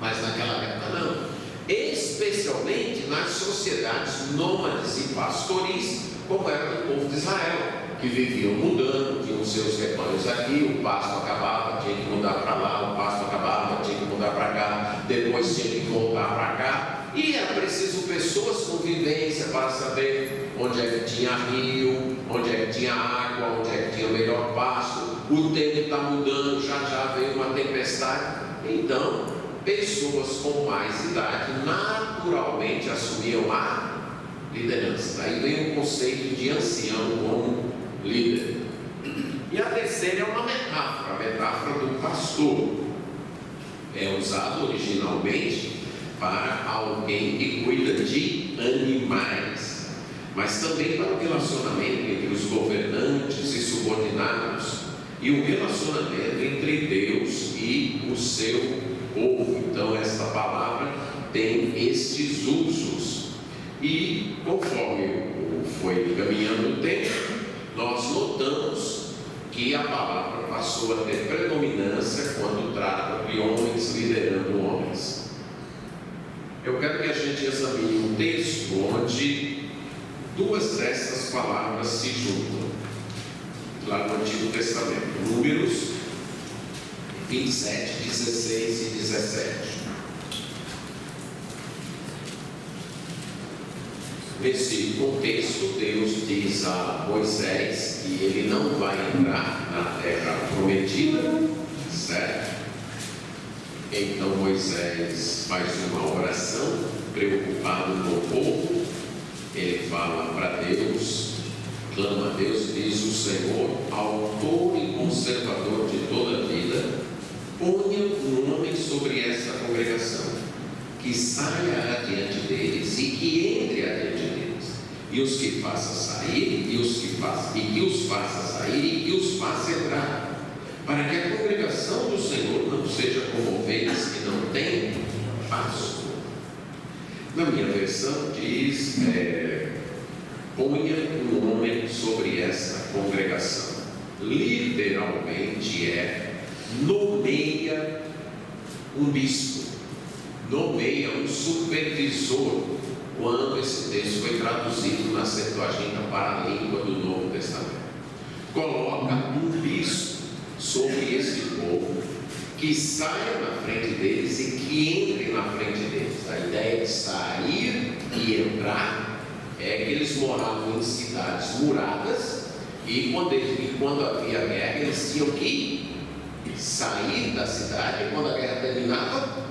Mas naquela época não. Especialmente nas sociedades nômades e pastoris, como era do povo de Israel, que viviam mudando, tinham seus rebanhos aqui, o pasto acabava, tinha que mudar para lá, o pasto acabava, tinha que mudar para cá, depois tinha que voltar para cá, e era preciso pessoas com vivência para saber onde é que tinha rio, onde é que tinha água, onde é que tinha melhor pasto. O tempo está mudando, já veio uma tempestade. Então pessoas com mais idade naturalmente assumiam a liderança. Daí vem o conceito de ancião como líder. E a terceira é uma metáfora, a metáfora do pastor. É usado originalmente para alguém que cuida de animais, mas também para o relacionamento entre os governantes e subordinados e o relacionamento entre Deus e o seu povo. Então esta palavra tem estes usos, e conforme foi caminhando o tempo, nós notamos que a palavra passou a ter tolerância quando trata de homens liderando homens. Eu quero que a gente examine um texto onde duas dessas palavras se juntam, lá no Antigo Testamento, Números 27, 16 e 17. Nesse contexto, Deus diz a Moisés que ele não vai entrar na terra prometida, certo? Então Moisés faz uma oração, preocupado com o povo. Ele fala para Deus, clama a Deus, diz o Senhor, autor e conservador de toda a vida, ponha um homem sobre esta congregação, que saia adiante deles e que entre adiante deles, e os que faça sair, e que os faça sair, e que os faça entrar, para que a congregação do Senhor não seja como ovelhas que não têm pasto. Na minha versão diz, ponha um homem sobre essa congregação. Literalmente nomeia um bispo, nomeia um supervisor, quando esse texto foi traduzido na Septuaginta para a língua do Novo Testamento. Coloca um bispo sobre esse povo, que saia na frente deles e que entre na frente deles. A ideia de sair e entrar é que eles moravam em cidades muradas, e quando havia guerra, eles tinham que sair da cidade, e quando a guerra terminava,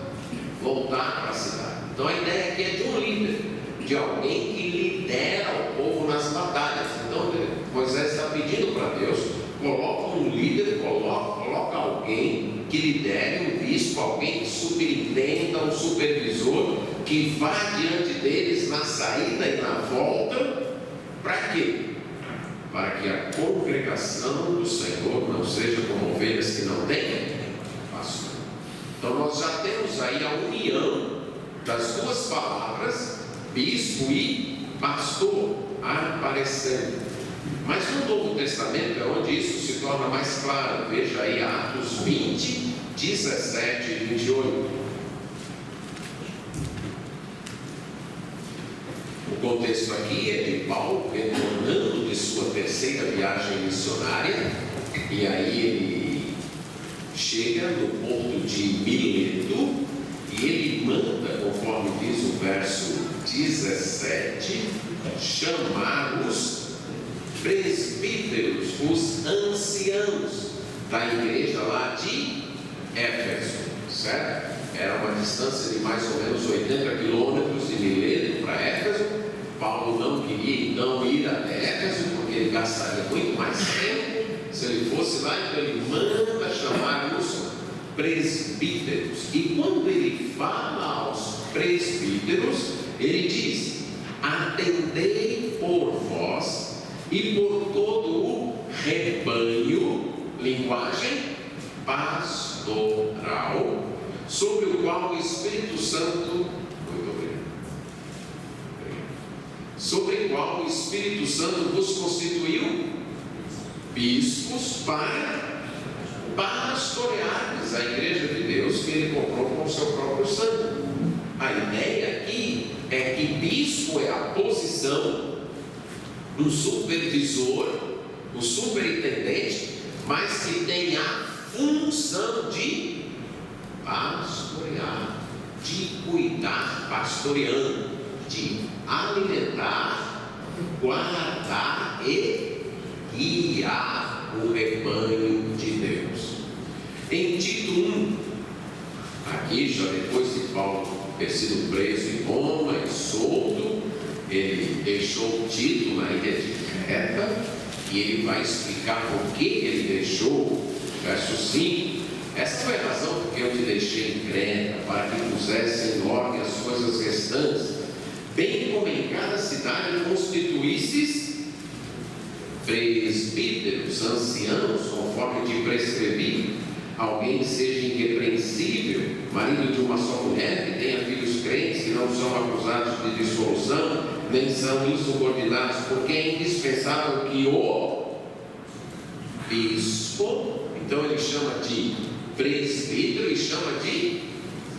voltar para a cidade. Então a ideia aqui é de um líder, de alguém que lidera o povo nas batalhas. Então Moisés está pedindo para Deus, coloca um líder, coloca alguém que lidere, um bispo, alguém que superintenda, um supervisor, que vá diante deles na saída e na volta. Para quê? Para que a congregação do Senhor não seja como ovelhas que não têm pastor. Então nós já temos aí a união das duas palavras, bispo e pastor, aparecendo. Mas no Novo Testamento é onde isso se torna mais claro. Veja aí Atos 20, 17 e 28. O contexto aqui é de Paulo retornando de sua terceira viagem missionária, e aí ele chega no porto de Mileto e ele manda, conforme diz o verso 17, chamar os presbíteros, os anciãos da igreja lá de Éfeso, certo? Era uma distância de mais ou menos 80 quilômetros de Mileto para Éfeso. Paulo não queria então ir até Éfeso, porque ele gastaria muito mais tempo se ele fosse lá. Então ele manda chamar os presbíteros, e quando ele fala aos presbíteros, ele diz: atendei por vós e por todo o rebanho, linguagem pastoral, sobre o qual o Espírito Santo, sobre o qual o Espírito Santo vos constituiu bispos para pastoreardes a igreja de Deus que ele comprou com o seu próprio sangue. A ideia aqui é que bispo é a posição do supervisor, do superintendente, mas que tem a função de pastorear, de cuidar, pastoreando, de alimentar, guardar e guiar o rebanho de Deus. Em Tito 1, aqui já depois de Paulo ter sido preso em Roma e solto, ele deixou Tito na ilha de Creta, e ele vai explicar por que ele deixou. Verso 5: essa foi a razão porque eu te deixei em Creta, para que pusesse em ordem as coisas restantes, bem como em cada cidade constituísses presbíteros, anciãos, conforme te prescrevi, alguém que seja irrepreensível, marido de uma só mulher, que tenha filhos crentes, que não são acusados de dissolução, nem são insubordinados, porque é indispensável que o bispo, então ele chama de presbítero e chama de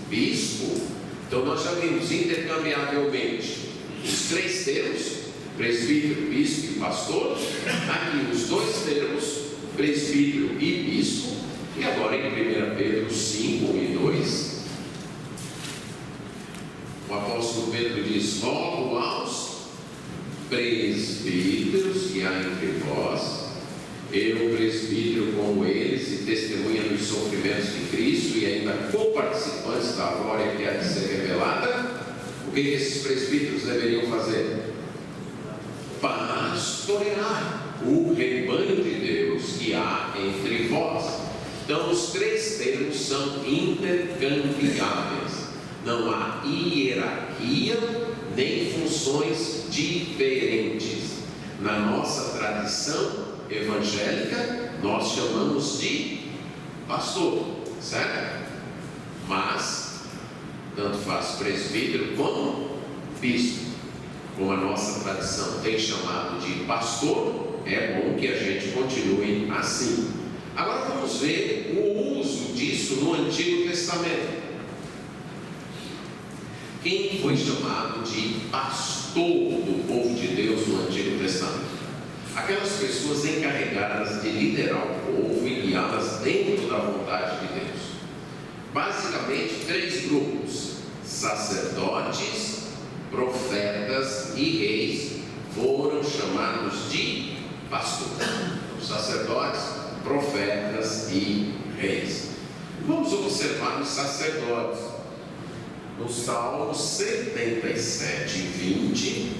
bispo. Então nós já vimos intercambiavelmente os três termos, presbítero, bispo e pastor. Aqui os dois termos, presbítero e bispo. E agora em 1 Pedro 5, 1 e 2, o apóstolo Pedro diz: rogo aos presbíteros que há entre vós, eu presbítero como eles e testemunha dos sofrimentos de Cristo e ainda co-participantes da glória que há de ser revelada. O que esses presbíteros deveriam fazer? Pastorear o rebanho de Deus que há entre vós. Então os três termos são intercambiáveis, não há hierarquia nem funções diferentes. Na nossa tradição evangélica nós chamamos de pastor, certo? Mas tanto faz presbítero como bispo. Como a nossa tradição tem chamado de pastor, é bom que a gente continue assim. Agora vamos ver o uso disso no Antigo Testamento. Quem foi chamado de pastor do povo de Deus no Antigo Testamento? Aquelas pessoas encarregadas de liderar o povo e guiá-las dentro da vontade de Deus. Basicamente, três grupos: sacerdotes, profetas e reis foram chamados de pastor. Sacerdotes, profetas e reis. Vamos observar os sacerdotes. No Salmo 77, 20,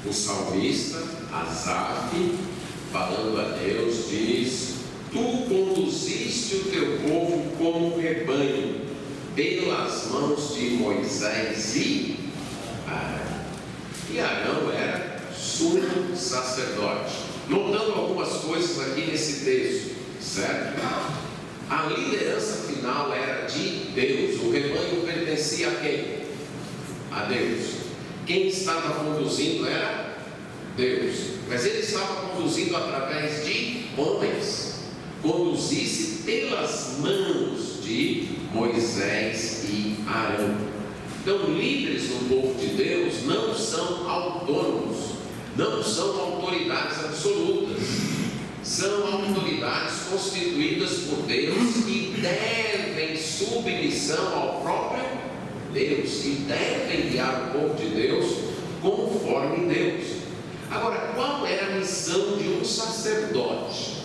o salmista Asaf, falando a Deus, diz: tu conduziste o teu povo como rebanho pelas mãos de Moisés e Arão. E Arão era sumo sacerdote. Notando algumas coisas aqui nesse texto, certo? A liderança final era de Deus. O rebanho pertencia a quem? A Deus. Quem estava conduzindo era Deus. Mas ele estava conduzindo através de homens. Conduzisse pelas mãos de Moisés e Arão. Então, líderes no povo de Deus não são autônomos, não são autoridades absolutas, são autoridades constituídas por Deus que devem submissão ao próprio Deus, que devem guiar o povo de Deus conforme Deus. Agora, qual era a missão de um sacerdote?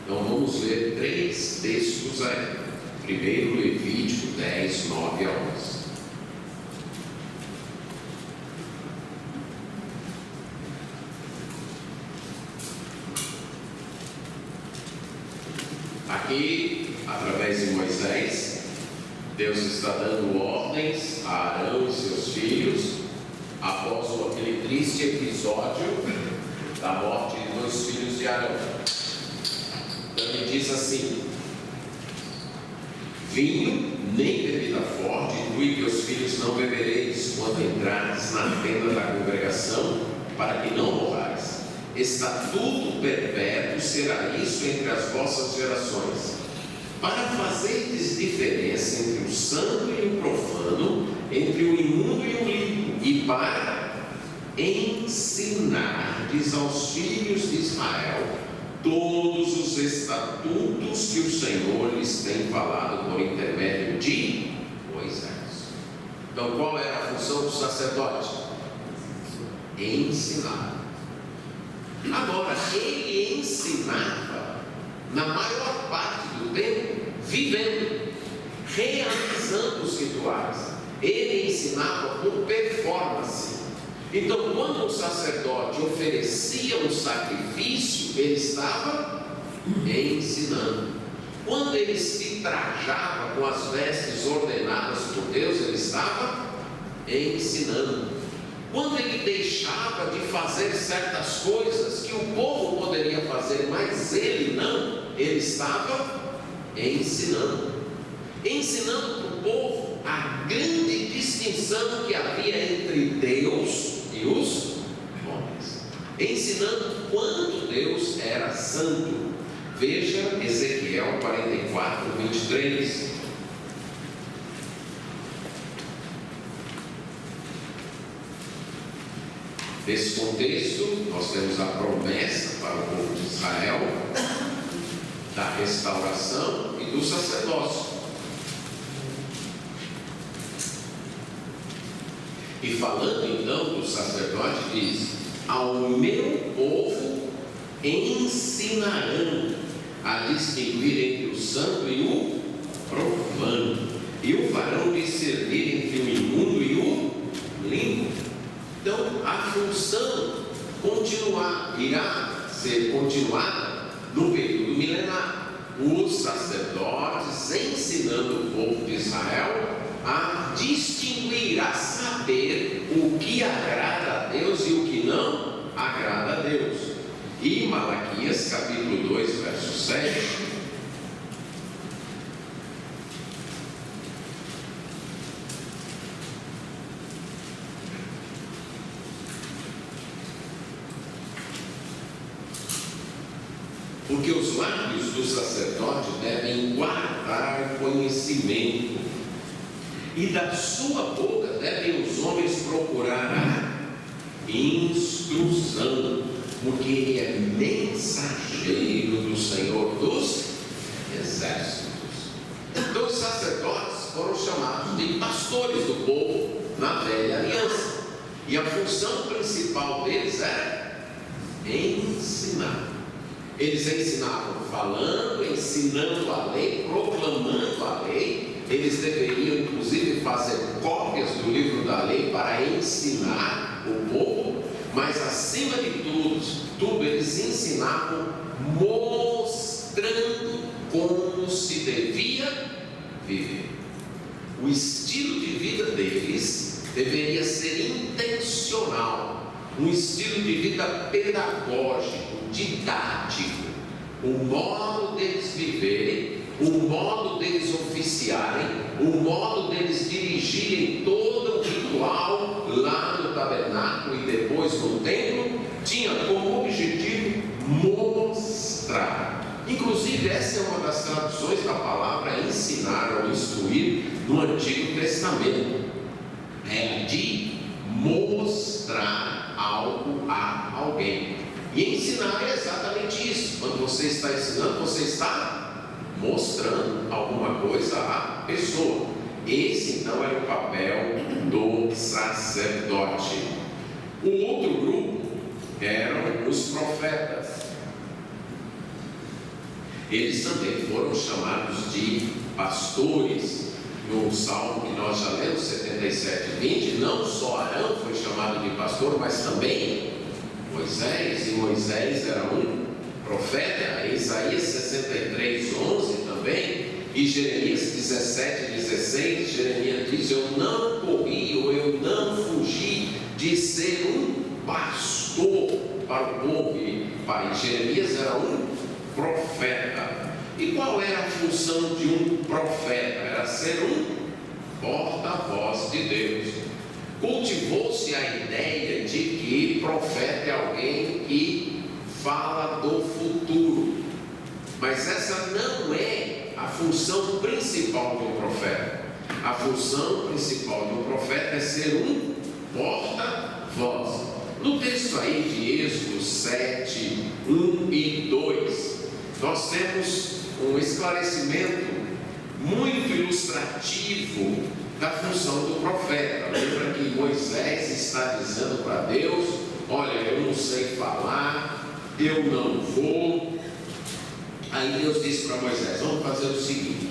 Então vamos ler três textos aí. Primeiro, Levítico 10, 9 a 11. Aqui, através de Moisés, Deus está dando ordens a Arão e seus filhos após aquele triste episódio da morte de dois filhos de Arão. Então ele diz assim: vinho nem bebida forte, tu e teus filhos não bebereis quando entrares na tenda da congregação, para que não morrais. Estatuto perpétuo será isso entre as vossas gerações, para fazerdes diferença entre o santo e o profano, entre o imundo e o limpo, e para ensinardes aos filhos de Israel todos os estatutos que o Senhor lhes tem falado por intermédio de Moisés. Então, qual era a função do sacerdote? Ensinar. Agora, ele ensinava, na maior parte do tempo, vivendo, realizando os rituais. Ele ensinava por performance. Então, quando o sacerdote oferecia um sacrifício, ele estava ensinando. Quando ele se trajava com as vestes ordenadas por Deus, ele estava ensinando. Quando ele deixava de fazer certas coisas que o povo poderia fazer, mas ele não, ele estava ensinando. Ensinando ensinando para o povo a grande distinção que havia entre Deus e os homens, ensinando quanto Deus era santo. Veja Ezequiel 44, 23. Nesse contexto, nós temos a promessa para o povo de Israel da restauração e do sacerdócio. E falando então do sacerdote, diz: ao meu povo ensinarão a distinguir entre o santo e o profano, e o farão discernir entre o imundo e o limpo. Então, a função irá ser continuada no período milenar. Os sacerdotes ensinando o povo de Israel a distinguir, a saber o que agrada a Deus e o que não agrada a Deus. E Malaquias capítulo 2, verso 7. Porque os lábios do sacerdote devem guardar conhecimento, e da sua boca devem os homens procurar a instrução, porque ele é mensageiro do Senhor dos exércitos. Então os sacerdotes foram chamados de pastores do povo na velha aliança, e a função principal deles era ensinar. Eles ensinavam falando, ensinando a lei, proclamando a lei. Eles deveriam inclusive fazer cópias do livro da lei para ensinar o povo, mas acima de tudo eles ensinavam mostrando como se devia viver. O estilo de vida deles deveria ser intencional, um estilo de vida pedagógico, didático, o modo deles viverem, o modo deles oficiarem, o modo deles dirigirem todo o ritual lá no tabernáculo e depois no templo, tinha como objetivo mostrar. Inclusive essa é uma das traduções da palavra ensinar ou instruir no Antigo Testamento, é de mostrar algo a alguém. E ensinar é exatamente isso. Quando você está ensinando, você está mostrando alguma coisa à pessoa. Esse então era o papel do sacerdote. O outro grupo eram os profetas. Eles também foram chamados de pastores. No salmo que nós já lemos, 77:20, não só Arão foi chamado de pastor, mas também Moisés, e Moisés era um profeta. Isaías 63:11 também, e Jeremias 17:16, Jeremias diz: eu não corri ou eu não fugi de ser um pastor para o povo. E Jeremias era um profeta. E qual era a função de um profeta? Era ser um porta-voz de Deus. Cultivou-se a ideia de que profeta é alguém que fala do futuro, mas essa não é a função principal de um profeta. A função principal de um profeta é ser um porta-voz. No texto aí de Êxodo 7, 1 e 2, nós temos um esclarecimento muito ilustrativo da função do profeta. Lembra que Moisés está dizendo para Deus: olha, eu não sei falar, eu não vou. Aí Deus disse para Moisés: vamos fazer o seguinte,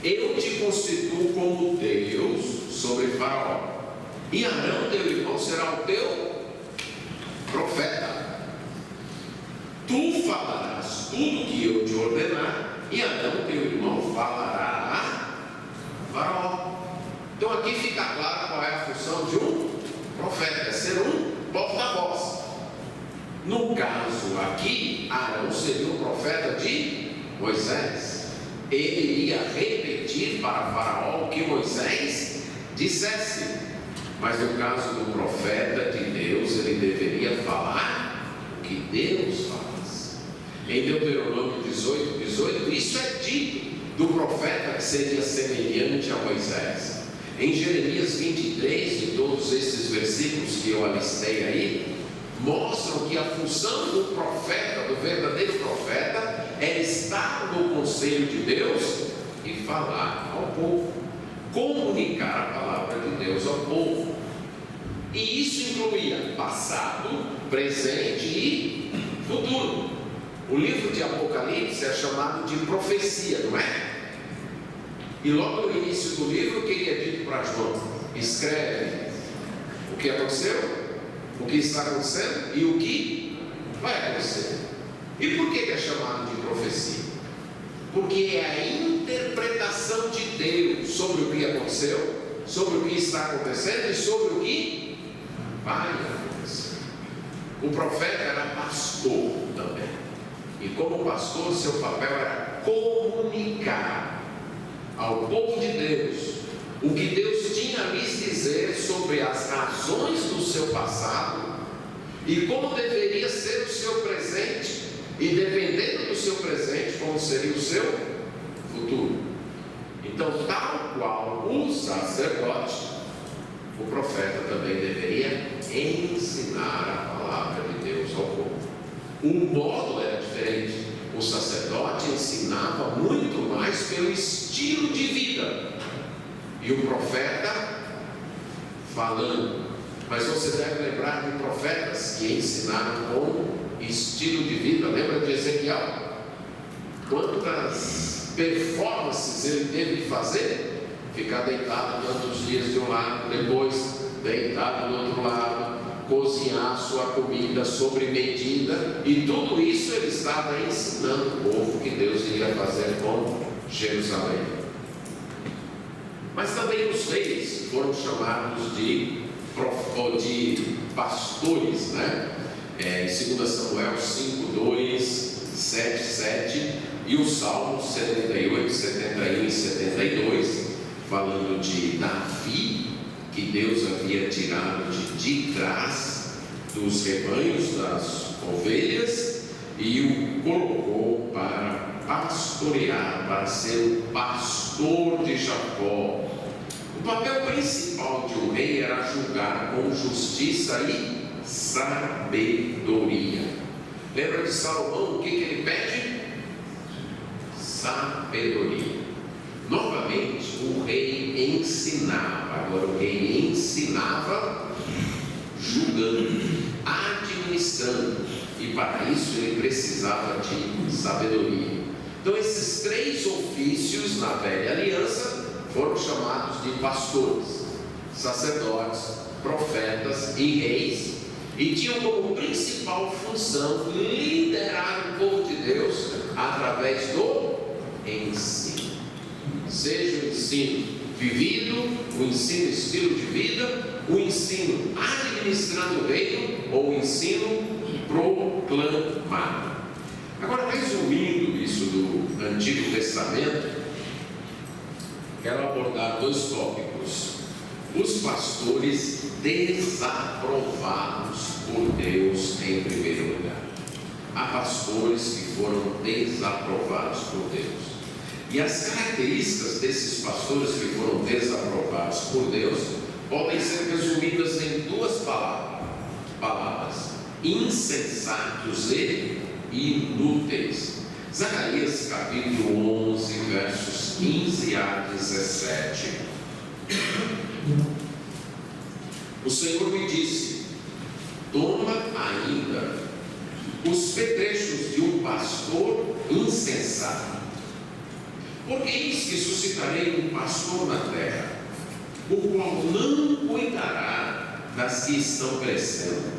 eu te constituo como Deus sobre Faraó, e Arão teu irmão será o teu profeta. Tu falarás tudo que eu te ordenar, e Arão teu irmão falará a Faraó. Então aqui fica claro qual é a função de um profeta: é ser um porta-voz. No caso aqui, Arão seria o profeta de Moisés. Ele iria repetir repetir para Faraó o que Moisés dissesse. Mas no caso do profeta de Deus, ele deveria falar o que Deus falasse. Em Deuteronômio 18, isso é dito do profeta que seria semelhante a Moisés. Em Jeremias 23, e todos esses versículos que eu alistei aí, mostram que a função do profeta, do verdadeiro profeta, é estar no conselho de Deus e falar ao povo, comunicar a palavra de Deus ao povo. E isso incluía passado, presente e futuro. O livro de Apocalipse é chamado de profecia, não é? E logo no início do livro, o que é dito para João? Escreve o que aconteceu, o que está acontecendo e o que vai acontecer. E por que é chamado de profecia? Porque é a interpretação de Deus sobre o que aconteceu, sobre o que está acontecendo e sobre o que vai acontecer. O profeta era pastor também. E como pastor, seu papel era comunicar ao povo de Deus o que Deus tinha a lhes dizer sobre as razões do seu passado e como deveria ser o seu presente, e dependendo do seu presente, como seria o seu futuro. Então, tal qual o sacerdote, o profeta também deveria ensinar a palavra de Deus ao povo. O modo era diferente. O sacerdote ensinava muito mais pelo estilo de vida, e o profeta falando. Mas você deve lembrar de profetas que ensinaram com estilo de vida. Lembra de Ezequiel? Quantas performances ele teve de fazer? Ficar deitado tantos dias de um lado, depois deitado do outro lado, cozinhar sua comida sobre medida, e tudo isso ele estava ensinando o povo que Deus iria fazer com Jerusalém. Mas também os reis foram chamados de pastores, né? Em 2 Samuel 5, 2, 7, 7 e o Salmo 78, 71 e 72, falando de Davi, que Deus havia tirado de trás dos rebanhos das ovelhas e o colocou para pastorear, para ser o pastor de Jacó. O papel principal de um rei era julgar com justiça e sabedoria. Lembra de Salomão? O que ele pede? Sabedoria. Novamente, o rei ensinava. Agora o rei ensinava julgando, administrando, e para isso ele precisava de sabedoria. Então esses três ofícios na velha aliança foram chamados de pastores, sacerdotes, profetas e reis, e tinham como principal função liderar o povo de Deus através do ensino. Seja o ensino vivido, o ensino estilo de vida, o ensino administrando o reino ou o ensino proclamado. Agora, resumindo isso do Antigo Testamento, quero abordar dois tópicos: os pastores desaprovados por Deus em primeiro lugar. Há pastores que foram desaprovados por Deus. E as características desses pastores que foram desaprovados por Deus podem ser resumidas em duas palavras: insensatos e inúteis. Zacarias capítulo 11, versos 15 a 17. O Senhor me disse: toma ainda os petrechos de um pastor insensato, porque eis que suscitarei um pastor na terra, o qual não cuidará das que estão crescendo,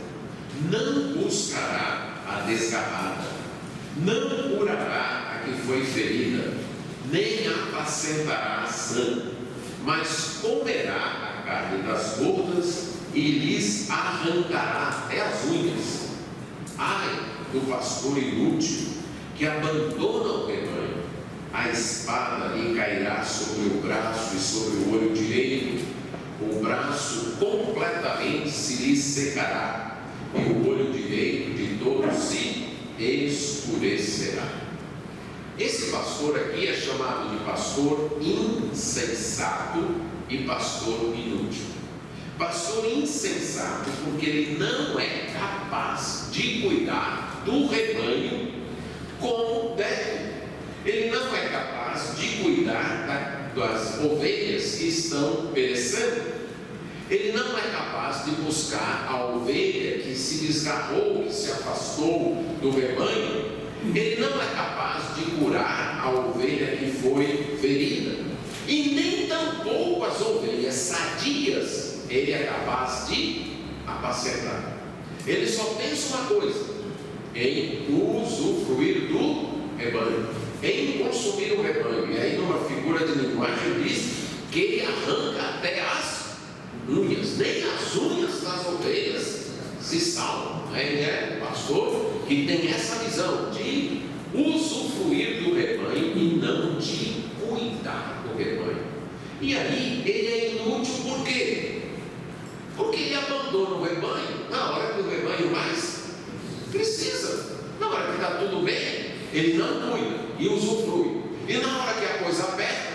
não buscará a desgarrada, não curará a que foi ferida, nem apacentará a sã, mas comerá a carne das gordas e lhes arrancará até as unhas. Ai do pastor inútil que abandona o rebanho a espada lhe cairá sobre o braço e sobre o olho direito, o braço completamente se lhe secará, e o olho direito de todo se escurecerá. Esse pastor aqui é chamado de pastor insensato e pastor inútil. Pastor insensato porque ele não é capaz de cuidar do rebanho como deve. Ele não é capaz de cuidar das ovelhas que estão perecendo. Ele não é capaz de buscar a ovelha que se desgarrou, que se afastou do rebanho. Ele não é capaz de curar a ovelha que foi ferida. E nem tampouco as ovelhas sadias ele é capaz de apacentar. Ele só pensa uma coisa: em usufruir do rebanho, em consumir o rebanho. E aí, numa figura de linguagem, diz que ele arranca até as unhas, nem as unhas das ovelhas se salvam. Ele é um pastor que tem essa visão de usufruir do rebanho e não de cuidar do rebanho. E aí ele é inútil por quê? Porque ele abandona o rebanho na hora que o rebanho mais precisa. Na hora que está tudo bem, ele não cuida e usufrui. E na hora que a coisa aperta,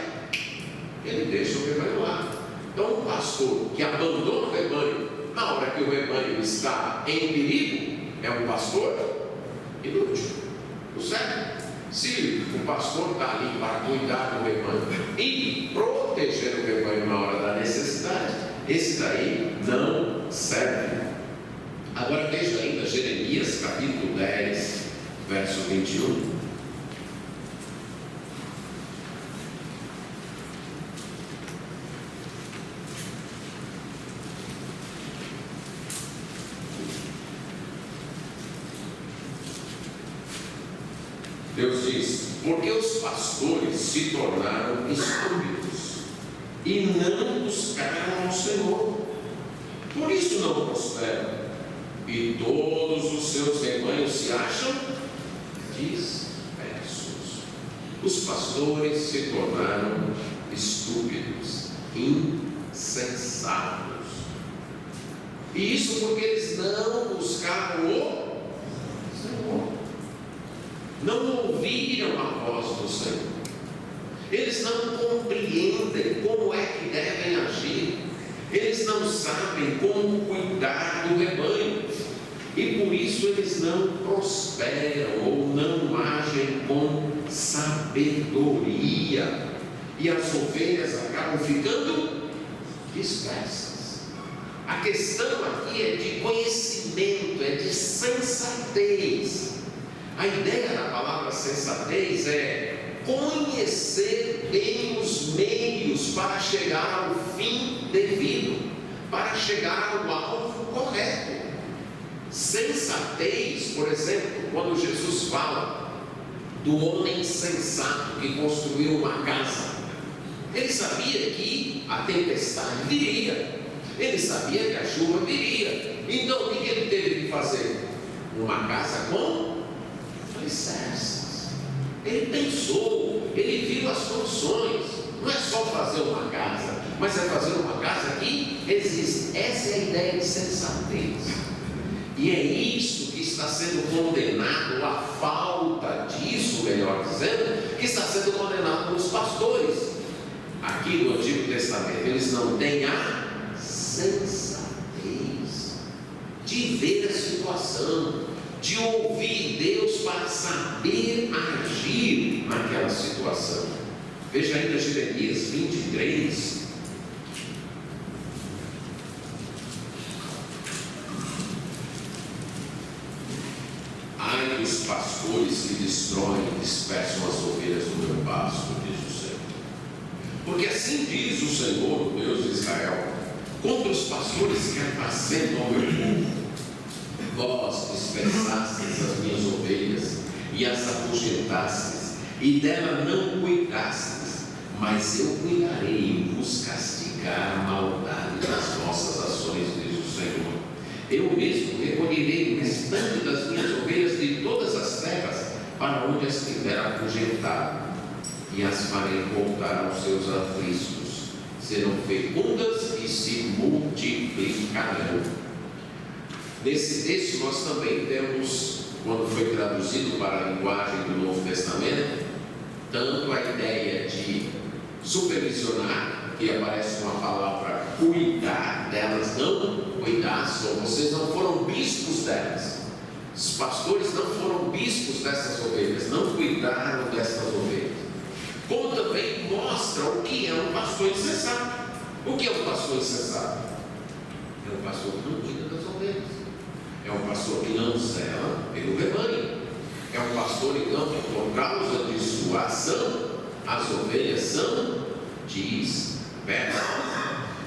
ele deixa o rebanho lá. Então, um pastor que abandona o rebanho na hora que o rebanho está em perigo é um pastor inútil. Certo? Se o pastor está ali para cuidar do rebanho e proteger o rebanho na hora da necessidade, esse daí não serve. Agora veja ainda Jeremias capítulo 10, verso 21. Deus diz: porque os pastores se tornaram estúpidos e não buscaram ao Senhor, por isso não prosperam, e todos os seus rebanhos se acham dispersos. Os pastores se tornaram estúpidos, insensatos, e isso porque eles não buscaram o Senhor, não ouviram a voz do Senhor, eles não compreendem como é que devem agir, eles não sabem como cuidar do rebanho, e por isso eles não prosperam ou não agem com sabedoria, e as ovelhas acabam ficando dispersas. A questão aqui é de conhecimento, é de sensatez. A ideia da palavra sensatez é conhecer bem os meios para chegar ao fim devido, para chegar ao alvo correto. Sensatez, por exemplo, quando Jesus fala do homem sensato que construiu uma casa, ele sabia que a tempestade viria, ele sabia que a chuva viria, então o que ele teve que fazer? Uma casa com alicerces. Ele pensou, ele viu as soluções. Não é só fazer uma casa, mas é fazer uma casa que existe. Essa é a ideia de sensatez. E é isso que está sendo condenado, a falta disso, melhor dizendo, que está sendo condenado nos pastores. Aqui no Antigo Testamento, eles não têm a sensatez de ver a situação, de ouvir Deus para saber agir naquela situação. Veja ainda Jeremias 23. Ai dos pastores que destroem e dispersam as ovelhas do meu pasto, diz o Senhor. Porque assim diz o Senhor, o Deus de Israel, contra os pastores que apacentam o meu povo. Vós dispersastes as minhas ovelhas e as afugentastes, e dela não cuidastes, mas eu cuidarei em vos castigar a maldade das vossas ações, diz o Senhor. Eu mesmo recolherei o restante das minhas ovelhas de todas as terras, para onde as tiver afugentado, farei voltar aos seus apriscos, serão fecundas e se multiplicarão. Nesse texto nós também temos, quando foi traduzido para a linguagem do Novo Testamento, tanto a ideia de supervisionar, que aparece uma palavra cuidar delas, não cuidar, vocês não foram bispos delas. Os pastores não foram bispos dessas ovelhas, não cuidaram dessas ovelhas. Como também mostra o que é um pastor insensato. O que é um pastor insensato? É um pastor que não cuida das ovelhas. É um pastor que não zela pelo rebanho. É um pastor, então, que por causa de sua ação, as ovelhas são dispersas.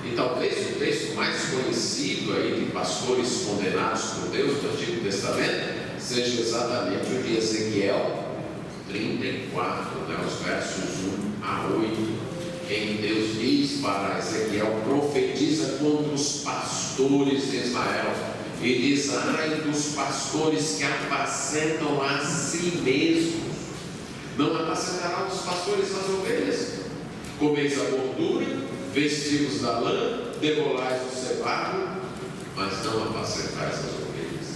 E talvez o texto mais conhecido aí de pastores condenados por Deus do Antigo Testamento seja exatamente o de Ezequiel 34, os versos 1 a 8, em que Deus diz para Ezequiel: profetiza contra os pastores de Israel e diz: ai dos pastores que apacentam a si mesmos. Não apacentará os pastores as ovelhas? Comeis a gordura, vestivos da lã, degolais o cevado, mas não apacentais as ovelhas.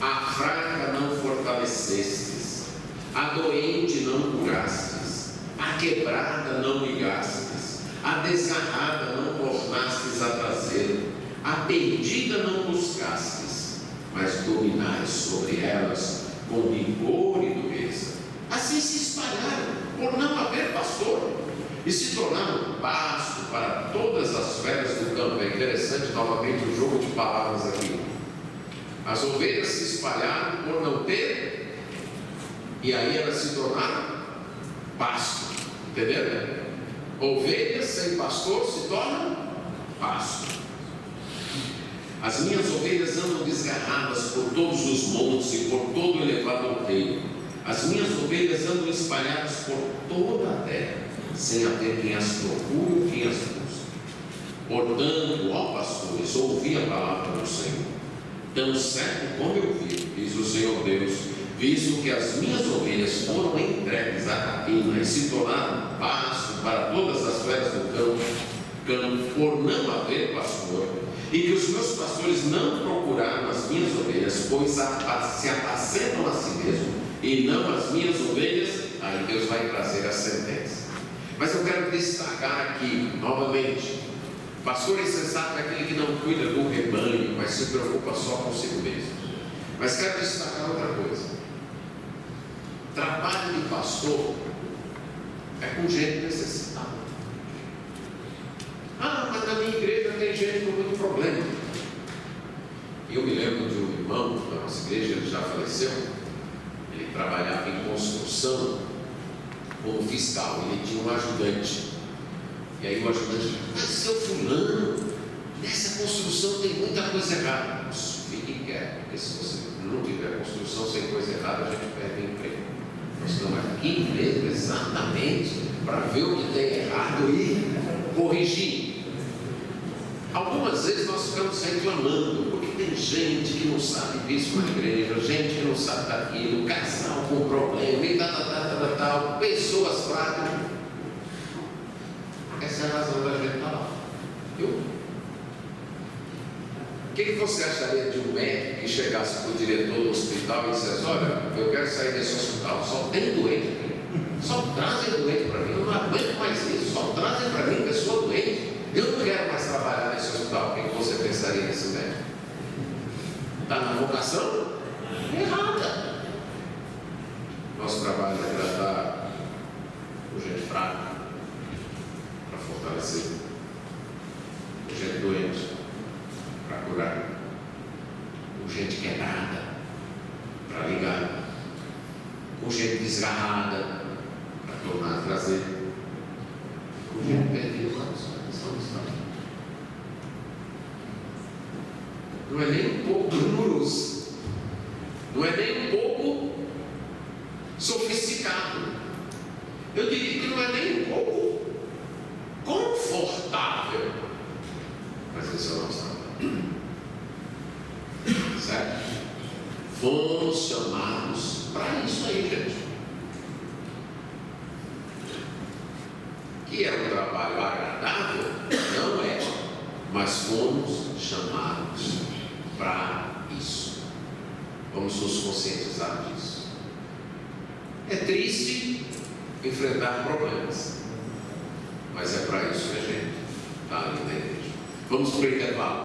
A fraca não fortalecestes, a doente não curastes, a quebrada não ligastes, a desgarrada não tornastes a trazer, a perdida não buscastes, mas dominais sobre elas com rigor e dureza. Assim se espalharam por não haver pastor e se tornaram pasto para todas as feras do campo. É interessante novamente o jogo de palavras aqui. As ovelhas se espalharam por não ter, e aí elas se tornaram pasto. Entenderam? Ovelhas sem pastor se tornam pasto. As minhas ovelhas andam desgarradas por todos os montes e por todo o elevado outeiro. As minhas ovelhas andam espalhadas por toda a terra, sem haver quem as procure ou quem as busque. Portanto, ó pastores, ouvi a palavra do Senhor. Tão certo como eu vi, diz o Senhor Deus, visto que as minhas ovelhas foram entregues à rapina e se tornaram pasto para todas as feras do campo, por não haver pastor, e que os meus pastores não procuraram as minhas ovelhas, pois se apacentam a si mesmos, e não as minhas ovelhas, aí Deus vai trazer a sentença. Mas eu quero destacar aqui, novamente, pastor insensato é aquele que não cuida do rebanho, mas se preocupa só consigo mesmo. Mas quero destacar outra coisa. Trabalho de pastor é com gente necessitada. Ah, mas na minha igreja tem gente com muito problema. E eu me lembro de um irmão da nossa igreja, ele já faleceu. Ele trabalhava em construção como fiscal, ele tinha um ajudante. E aí o ajudante disse: mas seu fulano, nessa construção tem muita coisa errada. Fique quieto, porque se você não tiver construção sem coisa errada, a gente perde o emprego. Nós estamos aqui mesmo exatamente para ver o que tem errado e corrigir. Algumas vezes nós ficamos reclamando, porque tem gente que não sabe disso na igreja, gente que não sabe daquilo, casal com problema e tal, pessoas fracas. Essa é a razão da gente estar lá. Viu? O que você acharia de um médico que chegasse para o diretor do hospital e dissesse: olha, eu quero sair desse hospital, só tem doente aqui, só trazem doente para mim, eu não aguento mais isso, só trazem para mim pessoa doente, eu não quero mais trabalhar nesse hospital. O que você pensaria nesse médico? Está na vocação errada. Nosso trabalho é tratar o gente fraca para fortalecer, o gente doente para curar, o gente quebrada para ligar, o gente desgarrada para tornar a trazer, o gente perdido para a não é nem um pouco glamouroso, não é nem um pouco sofisticado, eu diria que não é nem um pouco confortável, mas esse é o nosso trabalho, certo? Fomos chamados para isso aí, gente. E é um trabalho agradável? Não é, mas fomos chamados para isso. Vamos nos conscientizar disso. É triste enfrentar problemas, mas é para isso que a gente está ali na igreja. Vamos para o intervalo.